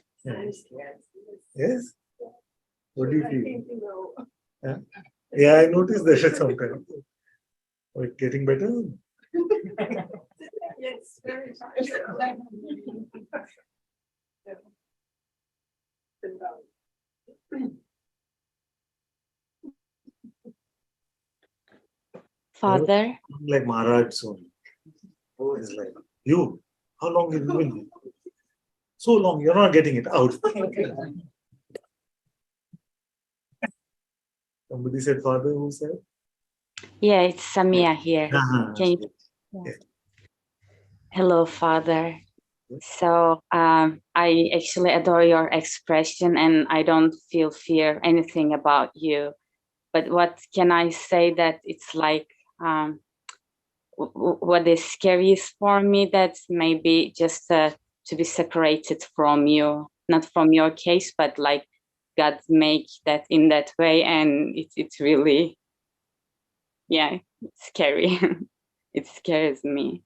Yes? What do you feel? Yeah, yeah, I noticed that sometimes. Oh, it's getting better? Yes, very tired. Father? Like Maharaj soon. Oh, it's like, you, how long have you been here? So long, you're not getting it out. Somebody said father, who said? Yeah, it's Samia here. Can you? Yeah. Hello, Father. So I actually adore your expression and I don't feel fear anything about you. But what can I say that it's like what is scariest for me that maybe just to be separated from you, not from your case, but like God make that in that way. And it's really, yeah, it's scary. It scares me.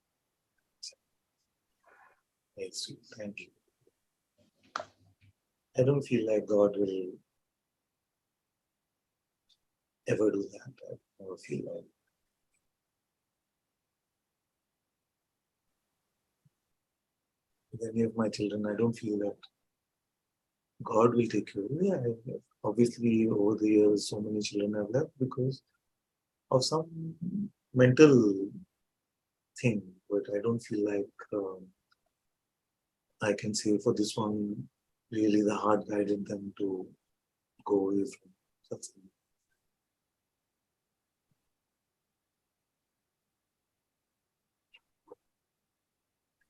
Yes, thank you. I don't feel like God will ever do that. I never feel like. With any of my children, I don't feel that God will take care of me. Obviously, over the years, so many children have left because of some mental thing, but I don't feel like I can say for this one, really the heart guided them to go away from Satsang.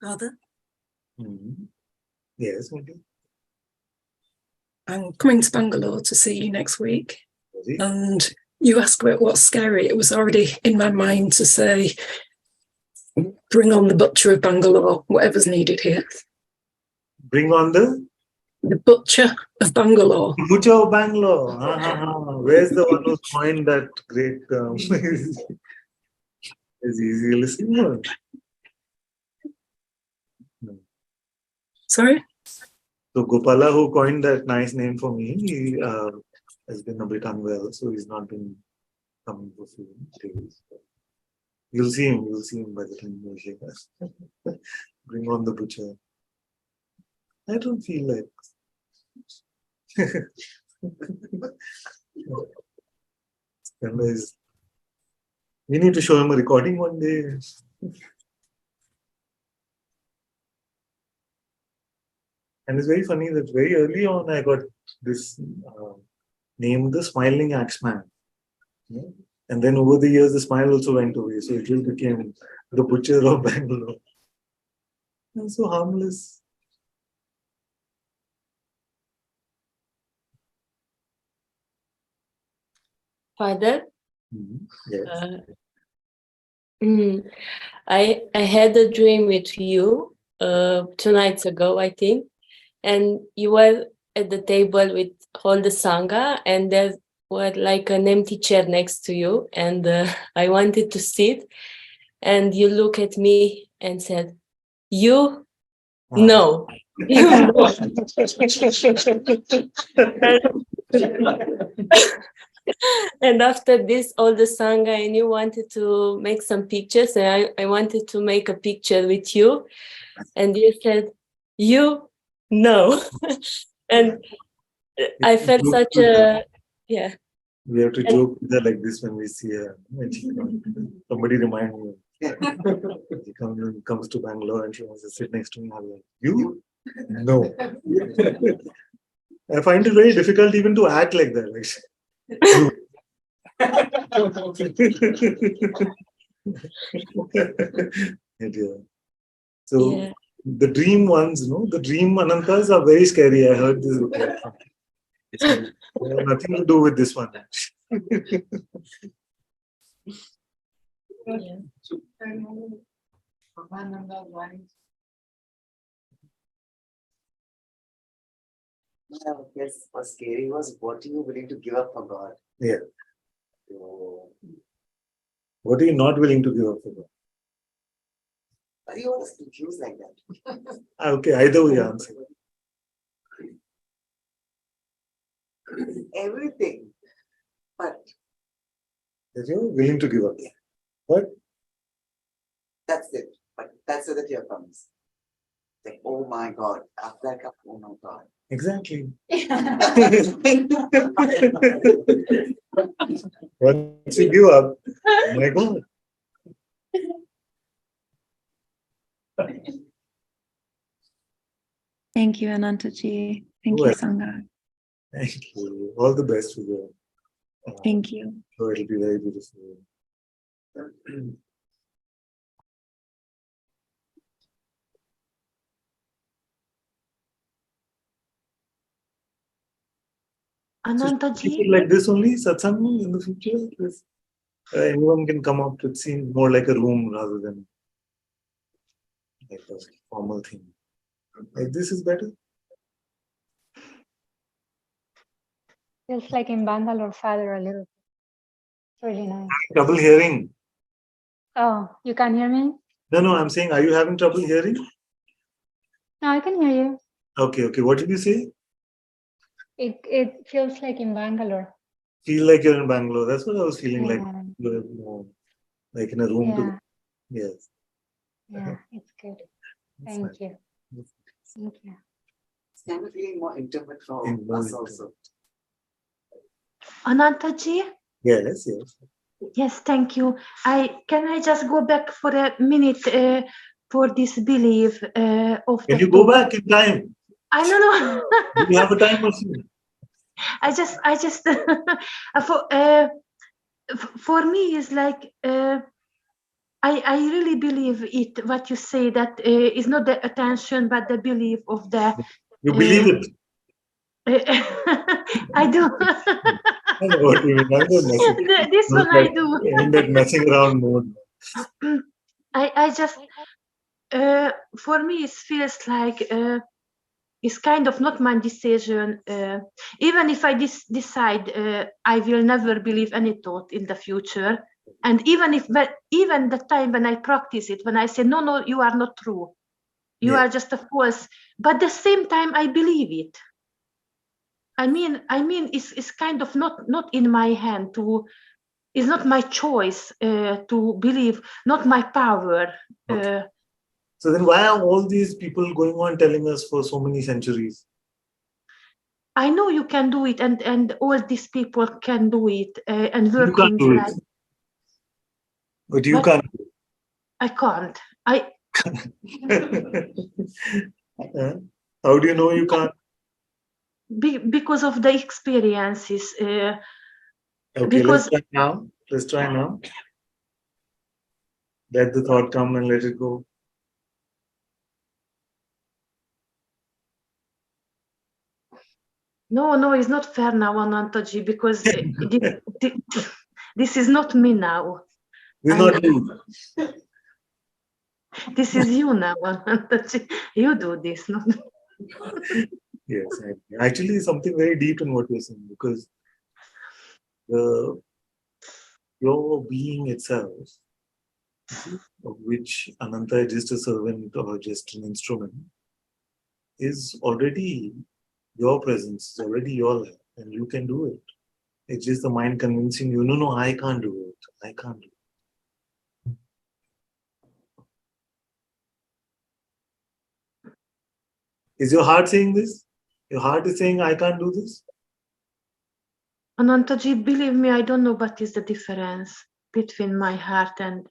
Father, Yes, maybe. I'm coming to Bangalore to see you next week. Really? And you asked about what's scary. It was already in my mind to say, bring on the butcher of Bangalore, whatever's needed here. Bring on the butcher of Bangalore. Butcher of Bangalore. Where's the one who coined that great term? Is easy listening. Sorry? So Gopala, who coined that nice name for me, he has been a bit unwell, so he's not been coming for a few days. You'll see him by the time you're here. Bring on the butcher. I don't feel like we need to show him a recording one day. And it's very funny that very early on I got this name, the Smiling Axeman. Yeah? And then over the years, the smile also went away. So it just became the Butcher of Bangalore. And so harmless. Father? Yes. I had a dream with you 2 nights ago, I think, and you were at the table with all the Sangha, and there was like an empty chair next to you, and I wanted to sit, and you look at me and said, "You no." You know. And after this, all the Sangha, and you wanted to make some pictures, and I wanted to make a picture with you, and you said, "You no." And I felt such a, yeah. We have to joke with her like this when we see her. When somebody remind me. She comes to Bangalore and she wants to sit next to me. I'm like, "You? No." I find it very difficult even to act like that. Like, "You." Yeah. So the dream ones, the dream Anantas are very scary. I heard this before. They have nothing to do with this one. Yes, what's scary was what are you willing to give up for God? Yeah. So, What are you not willing to give up for God? are you always confused like that? Okay, either way answer. Everything. But That you're willing to give up. What? that's it. But that's where the fear comes. Like, oh my God. After that comes, oh my God. Exactly. Once you give up, oh my God. Thank you, Ananta-ji. Thank you, Well, Sangha. Thank you. All the best for you. Thank you. So it'll be very beautiful. Ananta-ji? Like this only, Satsang in the future? Anyone can come up. It seems more like a room rather than like a formal thing. Like this is better. Feels like in Bangalore, Father, a little. It's really nice. Trouble hearing. Oh, you can't hear me? No, I'm saying, are you having trouble hearing? No, I can hear you. Okay. What did you say? It feels like in Bangalore. Feel like you're in Bangalore. That's what I was feeling like. Yeah. You're, like in a room. Yeah. Yes. Yeah, it's good. Thank you. Thank you. It's kind of feeling more intimate for us also. Ananta-ji? Yes. Yes, thank you. Can I just go back for a minute for this belief of Can the you go back in time? I don't know. Do you have a time machine? I just for me it's like I really believe it. What you say that is not the attention, but the belief of the. You believe it. I do. I know what you mean. I'm not messing. This one I do. In that messing around mode. I just for me it feels like it's kind of not my decision. Even if I decide I will never believe any thought in the future, and even the time when I practice it, when I say no, you are not true, you are just a false, but at the same time I believe it. I mean it's kind of not in my hand to. It's not my choice to believe, not my power. Okay. So then why are all these people going on telling us for so many centuries? I know you can do it, and all these people can do it, and You working can't do like. it. But you can't do I can't. it. How do you know you can't? Because of the experiences. Okay, Because let's try now. Let the thought come and let it go. No, it's not fair now, Ananta-ji, because this is not me now. This is not you. This is you now. You do this. No? Yes, actually, something very deep in what you're saying, because your being itself, of which Ananta is just a servant or just an instrument, is already your presence, is already your life, and you can do it. It's just the mind convincing you, no, I can't do it. I can't do it. Is your heart saying this? Your heart is saying, I can't do this? Anantaji, believe me, I don't know what is the difference between my heart and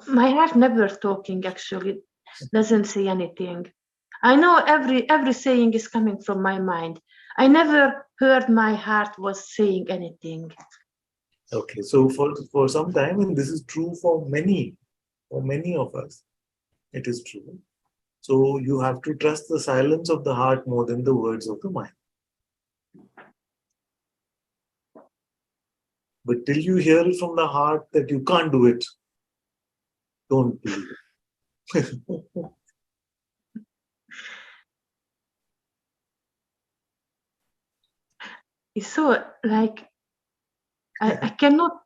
my heart never talking, actually, doesn't say anything. I know every saying is coming from my mind. I never heard my heart was saying anything. Okay, so for some time, and this is true for many of us, it is true. So you have to trust the silence of the heart more than the words of the mind. But till you hear it from the heart that you can't do it, don't believe it. It's so like I cannot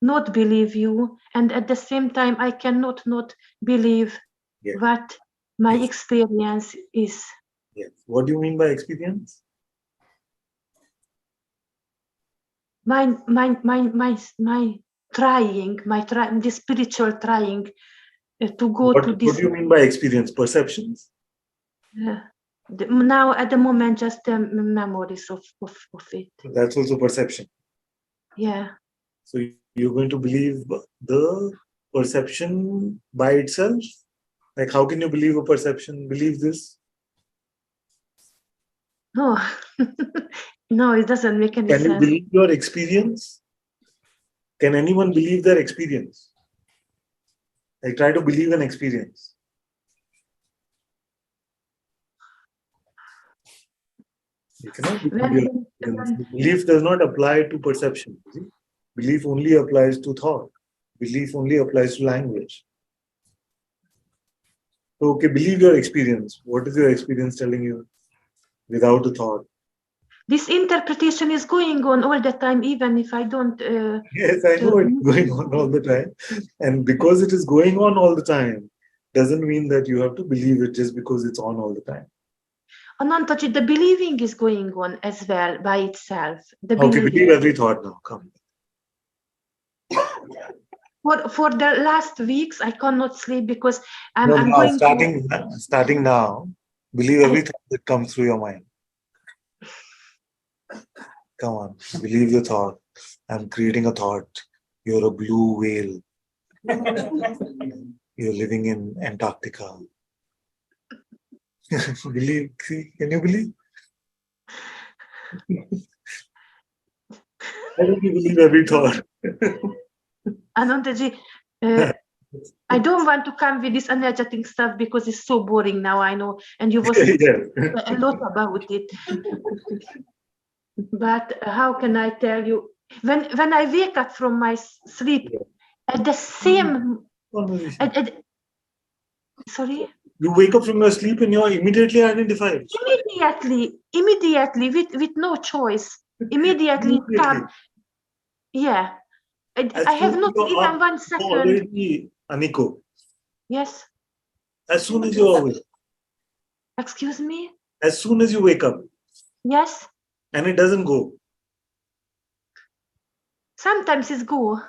not believe you, and at the same time I cannot not believe what my experience is. Yes. What do you mean by experience? My trying, the spiritual trying to go to this. What do you mean by experience? Perceptions? Now at the moment, just the memories of it. That's also perception. Yeah. So you're going to believe the perception by itself? Like, how can you believe a perception? Believe this? No, no, it doesn't make any sense. Can you believe your experience? Can anyone believe their experience? Like, try to believe an experience. You cannot believe your experience. Belief does not apply to perception. See? Belief only applies to thought. Belief only applies to language. So, okay, believe your experience. What is your experience telling you without a thought? This interpretation is going on all the time, even if I don't. Yes, I know it's going on all the time. And because it is going on all the time, doesn't mean that you have to believe it just because it's on all the time. Anantaji, the believing is going on as well by itself. Okay, believe every thought now. Come. For the last weeks, I cannot sleep because I'm now, going starting now, believe every thought that comes through your mind. Come on, believe the thought. I'm creating a thought. You're a blue whale. You're living in Antarctica. Believe, see, can you believe? Why don't you believe every thought? Anantaji, I don't want to come with this energetic stuff because it's so boring now, I know, and you was a lot about it. But how can I tell you? When I wake up from my sleep, at the same... sorry? You wake up from your sleep and you're immediately identified. Immediately, with no choice. Immediately come. Yeah. I have not even 1 second. Already, Aniko. Yes. As soon as you're awake. Excuse me? As soon as you wake up. Yes. And it doesn't go. Sometimes it's go.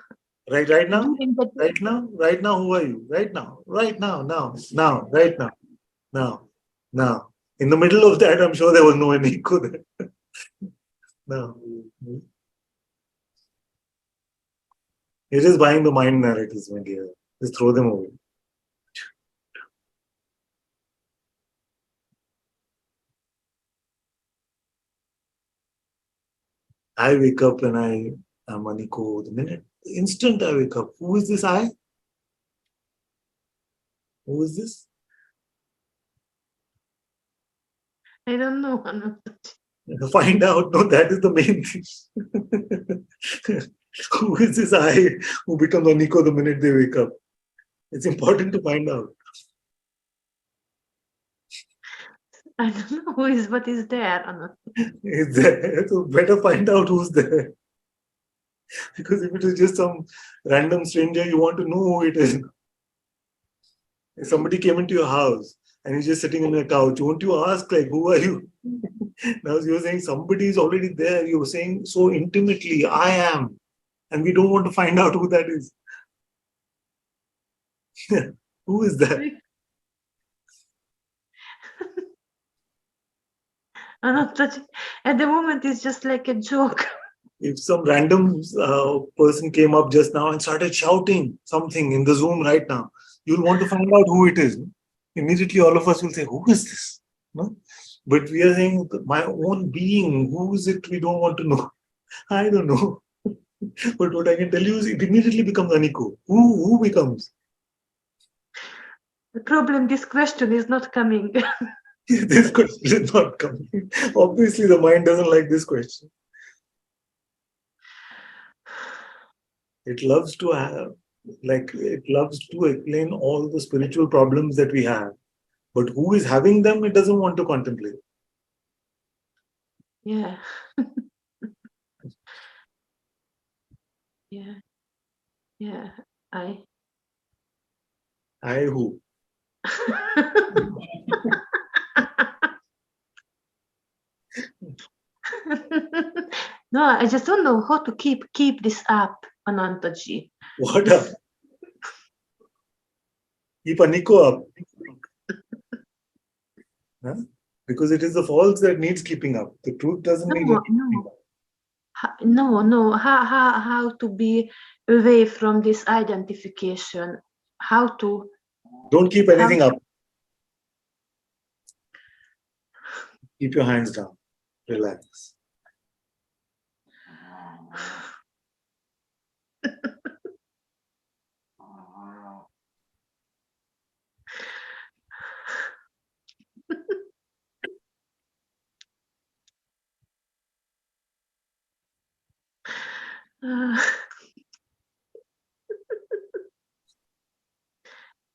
Right now? Right now, who are you? Right now, right now, right now. In the middle of that, I'm sure there was no Aniko there. No. You're just buying the mind narratives, my dear. Just throw them away. I wake up and I'm Aniko. The instant I wake up, who is this I? Who is this? I don't know. Find out. No, that is the main thing. Who is this I who becomes Aniko the minute they wake up? It's important to find out. I don't know what is there. It's there. So better find out who's there. Because if it is just some random stranger, you want to know who it is. If somebody came into your house and you're just sitting on a couch, won't you ask, like, who are you? Now you're saying somebody is already there. You're saying so intimately, I am. And we don't want to find out who that is. Who is that? At the moment, it's just like a joke. If some random person came up just now and started shouting something in the Zoom right now, you'll want to find out who it is. Immediately, all of us will say, who is this? No? But we are saying, my own being, who is it? We don't want to know. I don't know. But what I can tell you is it immediately becomes Aniko. Who becomes? The problem, this question is not coming. This question is not coming. Obviously, the mind doesn't like this question. It loves to have, it loves to explain all the spiritual problems that we have. But who is having them, it doesn't want to contemplate. Yeah. Yeah. Yeah. I who? No, I just don't know how to keep this up, Ananta-ji. What up? Keep Aniko up. Huh? Because it is the false that needs keeping up. The truth doesn't need keeping up. No. How to be away from this identification? How to? Don't keep anything up. Keep your hands down. Relax.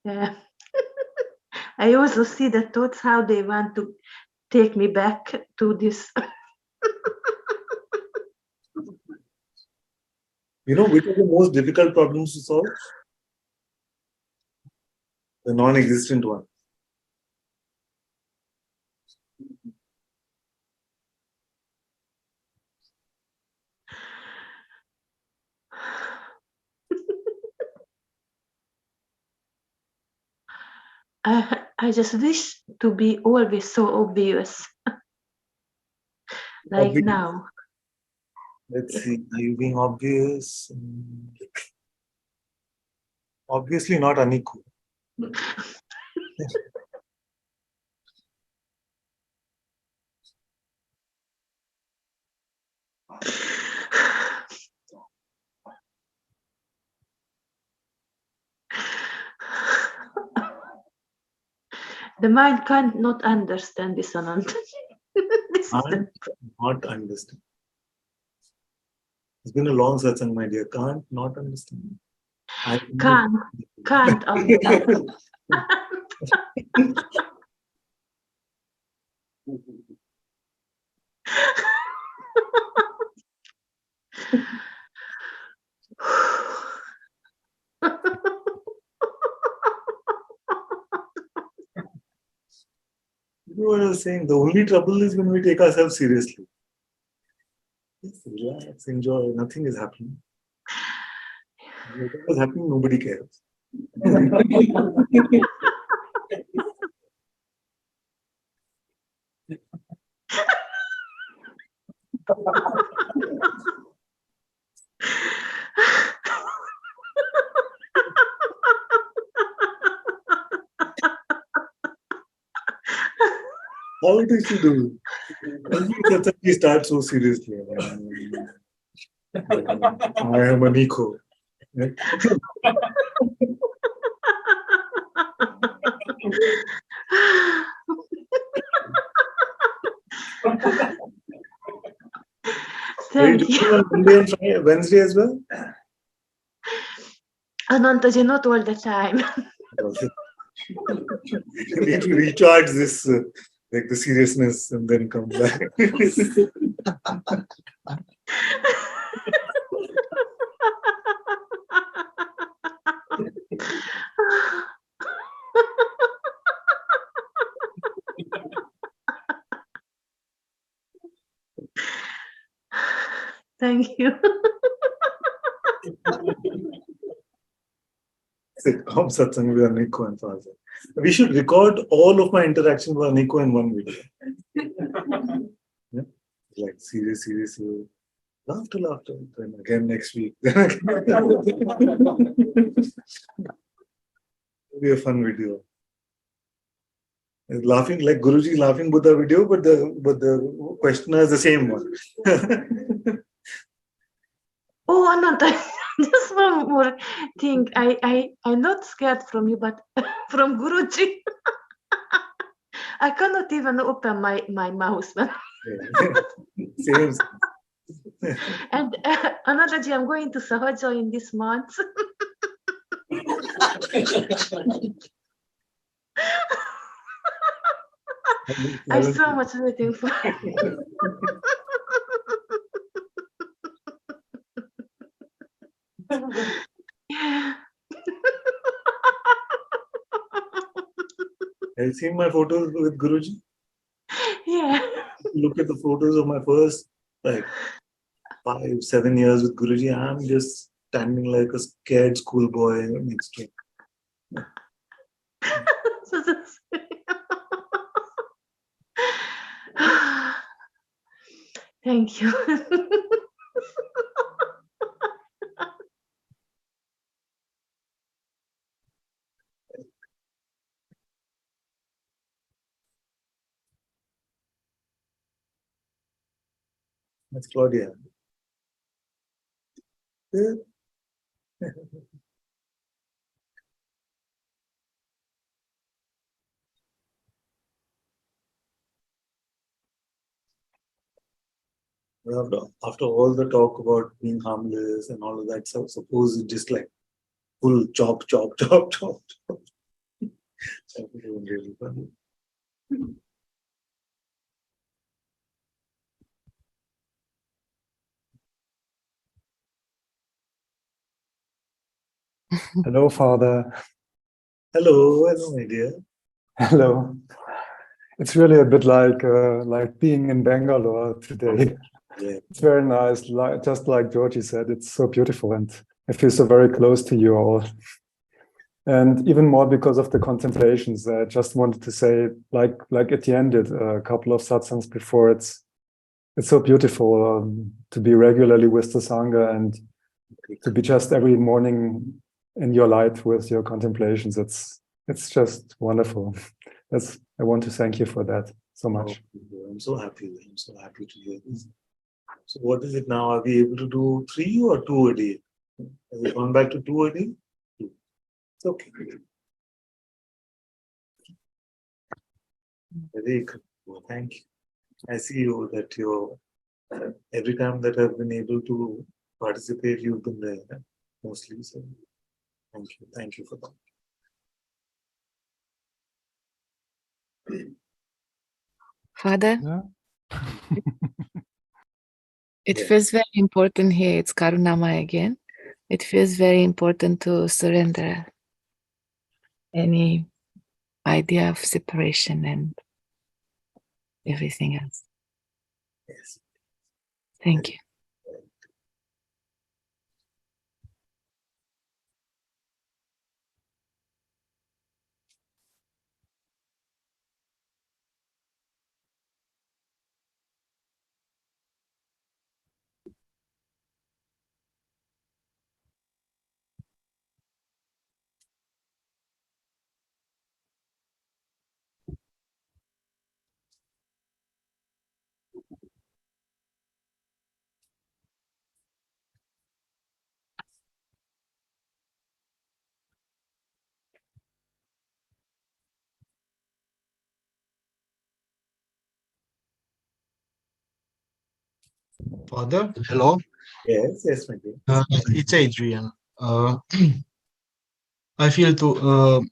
Yeah. I also see the thoughts how they want to take me back to this. You know which are the most difficult problems to solve? The non-existent one. I just wish to be always so obvious. Like Obvious. now. Let's see, are you being obvious? Obviously not Aniku. The mind can't not understand this, Ananta. Can't not understand. It's been a long satsang, my dear. Can't not understand. Can't understand. You know what I was saying? The only trouble is when we take ourselves seriously. Just relax, enjoy. Nothing is happening. Whatever is happening, nobody cares. How did she do? Every start so seriously. I am Aniko. Are you doing on Monday and Friday, Wednesday as well? Anantaji, not all the time. You need to recharge this, like the seriousness, and then come back. Thank you. Sitcom Satsang with Aniko and Faza. We should record all of my interactions with Aniko in one video. Yeah? Like serious, laughter. Then again next week. It'll be a fun video. It's laughing like Guruji laughing Buddha video, but the questioner is the same one. Oh, Ananta, just one more thing. I'm not scared from you, but from Guruji. I cannot even open my mouth. Same. And Anantaji, I'm going to Sahaja in this month. I'm so much waiting for. Yeah. Have you seen my photos with Guruji? Yeah. Look at the photos of my first like 5-7 years with Guruji. I'm just standing like a scared schoolboy next to him. Thank you. That's Claudia. Yeah. After all the talk about being harmless and all of that, so suppose it's just like full chop. That would be really funny. Hello, Father. Hello, my dear. Hello. It's really a bit like being in Bangalore today. Yeah. It's very nice. Just like Georgie said, it's so beautiful, and I feel so very close to you all. And even more because of the contemplations. I just wanted to say, like Etienne did a couple of satsangs before, it's so beautiful to be regularly with the Sangha and to be just every morning in your light with your contemplations. It's just wonderful. I want to thank you for that so much. Oh, I'm so happy. I'm so happy to hear this. So what is it now? Are we able to do 3 or 2 a day? Has it gone back to 2 a day? 2. It's okay. Very good. Well, thank you. I see you that you're every time that I've been able to participate, you've been there mostly. So thank you for that. Father, Yeah. it feels very important here. It's Karunama again. It feels very important to surrender any idea of separation and everything else. Yes. Thank you. Father, hello. Yes, my dear. It's Adrian. I feel to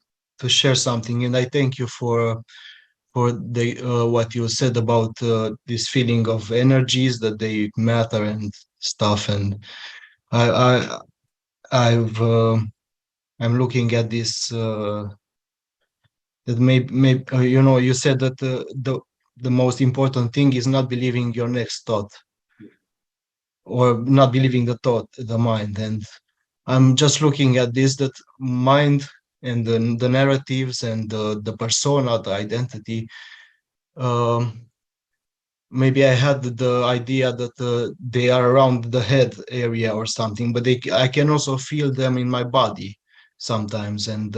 share something, and I thank you for the what you said about this feeling of energies that they matter and stuff. And I I I'm looking at this that maybe you know, you said that the most important thing is not believing your next thought, or not believing the thought, the mind. And I'm just looking at this, that mind and the narratives and the persona, the identity. Maybe I had the idea that they are around the head area or something, but I can also feel them in my body sometimes, and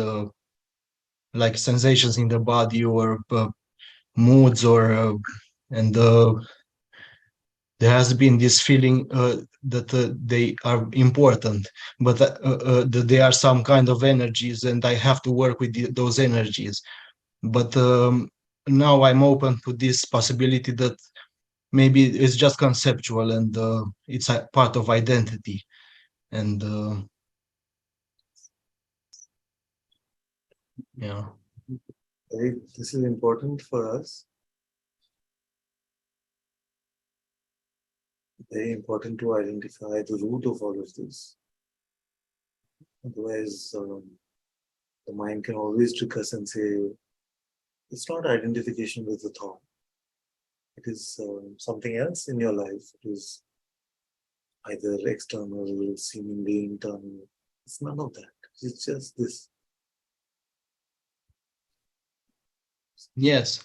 like sensations in the body, or moods, or and there has been this feeling that they are important, but that they are some kind of energies, and I have to work with those energies. But now I'm open to this possibility that maybe it's just conceptual, and it's a part of identity. And yeah. This is important for us. Very important to identify the root of all of this. Otherwise, the mind can always trick us and say, it's not identification with the thought. It is something else in your life. It is either external, seemingly internal. It's none of that. It's just this. Yes.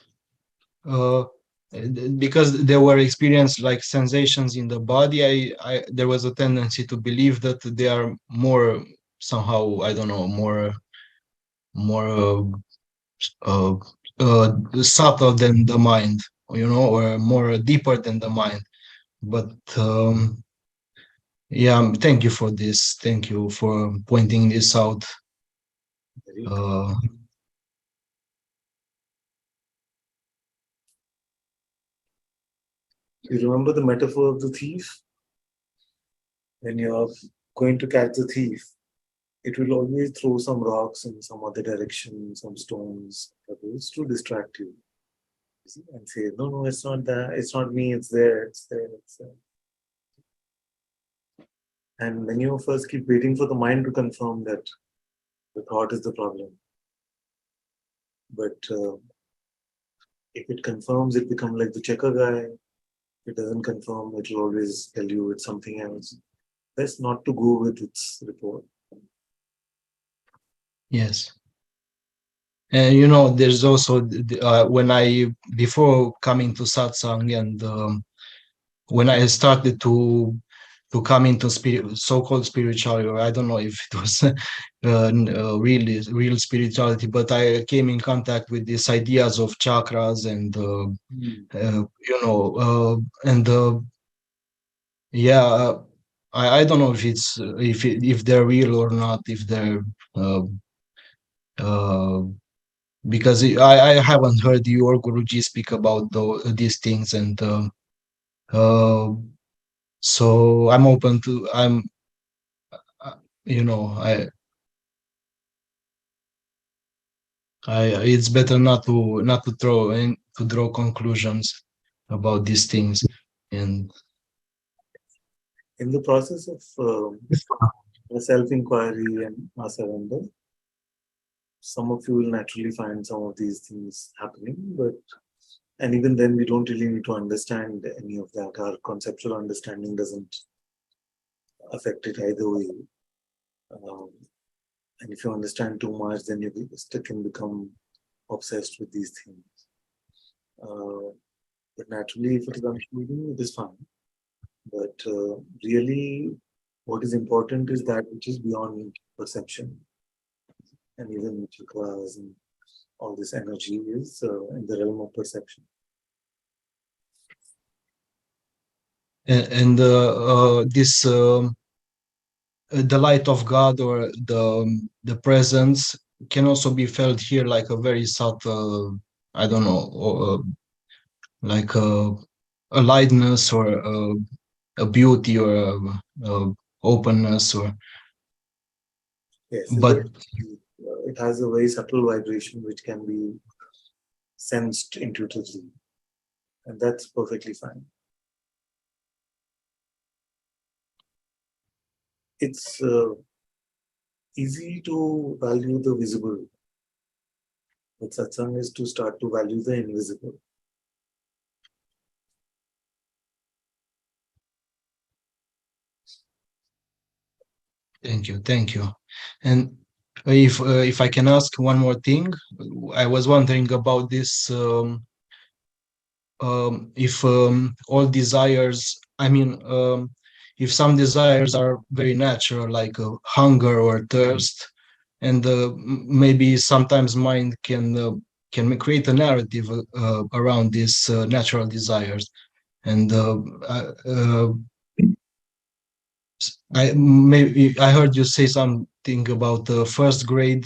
Because there were experienced like sensations in the body, there was a tendency to believe that they are more somehow, I don't know, more subtle than the mind, you know, or more deeper than the mind. But yeah, thank you for this. Thank you for pointing this out. You remember the metaphor of the thief? When you're going to catch the thief, it will always throw some rocks in some other direction, some stones, pebbles to distract you. And say, no, no, it's not that, it's not me, it's there, it's there, it's there. And many of us keep waiting for the mind to confirm that the thought is the problem. But if it confirms, it becomes like the checker guy. If it doesn't confirm, it will always tell you it's something else. Best not to go with its report. Yes. And you know, there's also when before coming to satsang, and when I started to come into so-called spirituality, or I don't know if it was really real spirituality, but I came in contact with these ideas of chakras, and you know, and yeah, I don't know if it's if they're real or not, if they're because I haven't heard your Guruji speak about these things, and so I'm open to, you know, it's better not to draw conclusions about these things. And in the process of self-inquiry and surrender, some of you will naturally find some of these things happening, and even then we don't really need to understand any of that. Our conceptual understanding doesn't affect it either way. And if you understand too much, then you can become obsessed with these things. But naturally, if it is unfleeting, it is fine. But really, what is important is that which is beyond perception. And even chakras and all this energy is in the realm of perception. and this the light of God, or the presence, can also be felt here, like a very subtle, I don't know, or like a lightness, or a beauty, or a openness, or yes, but it has a very subtle vibration which can be sensed intuitively, and that's perfectly fine. It's easy to value the visible, but satsang is to start to value the invisible. Thank you. And if I can ask one more thing, I was wondering about this. If all desires, I mean, if some desires are very natural, like hunger or thirst, and maybe sometimes mind can create a narrative around these natural desires, and I heard you say something about the first grade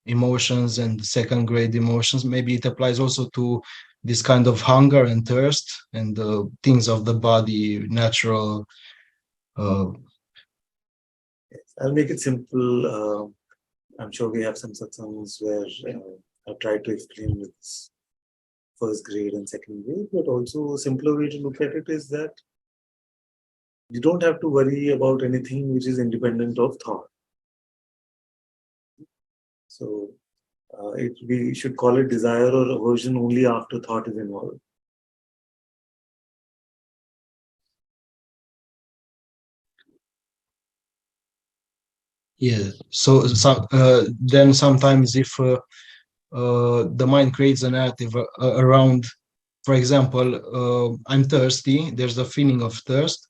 emotions and second grade emotions. Maybe it applies also to this kind of hunger and thirst and things of the body, natural. I'll make it simple. I'm sure we have some satsangs where I've tried to explain this first grade and second grade, but also a simpler way to look at it is that you don't have to worry about anything which is independent of thought. So we should call it desire or aversion only after thought is involved. Yeah. So then sometimes if the mind creates a narrative around, for example, I'm thirsty, there's a feeling of thirst,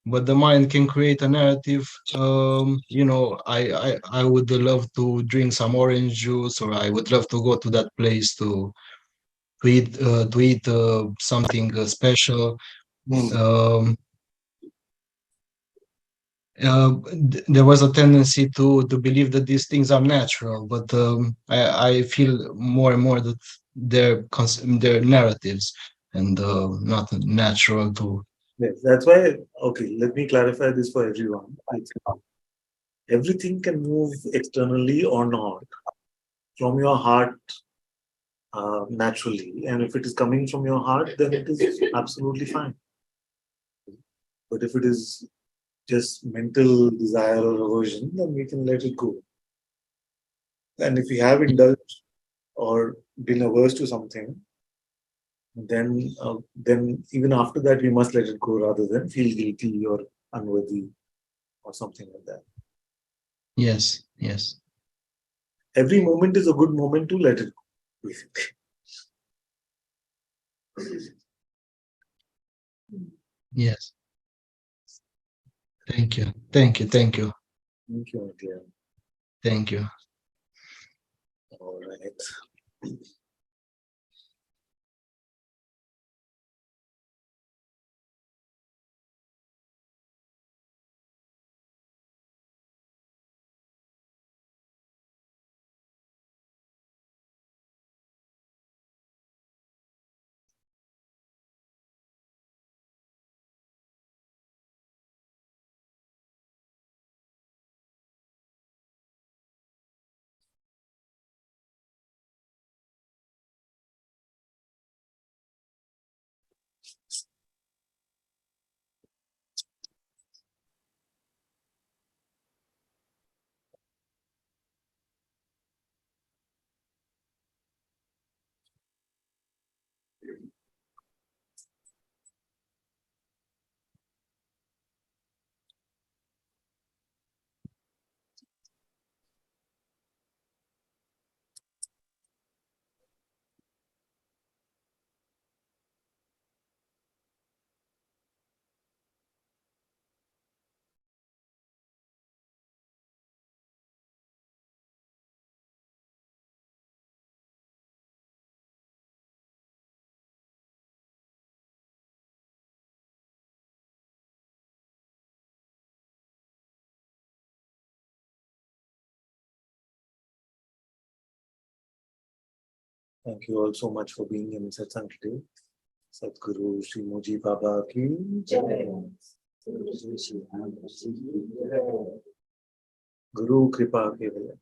but the mind can create a narrative. I would love to drink some orange juice, or I would love to go to that place to eat something special. There was a tendency to believe that these things are natural, but I feel more and more that they're narratives and not natural to. Yes, that's why, okay, let me clarify this for everyone. Everything can move externally or not from your heart naturally. And if it is coming from your heart, then it is absolutely fine. But if it is just mental desire or aversion, then we can let it go. And if we have indulged or been averse to something, then even after that we must let it go rather than feel guilty or unworthy or something like that. Yes, yes. Every moment is a good moment to let it go, basically. Yes. Thank you. Thank you. Thank you. Thank you, dear. Thank you. All right. Thank you all so much for being in Satsang today. Sadhguru Shri Moji Baba ki jai. Guru Kripa Kevala.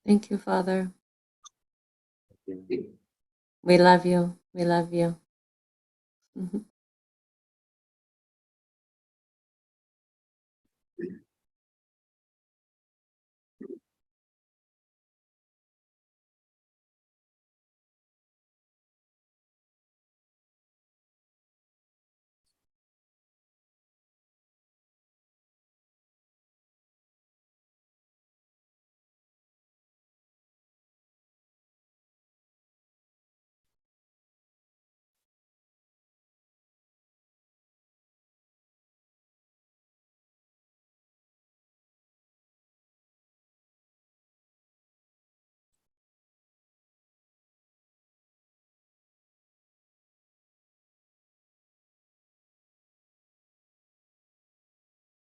Thank you, Father. We love you. We love you. Mhm.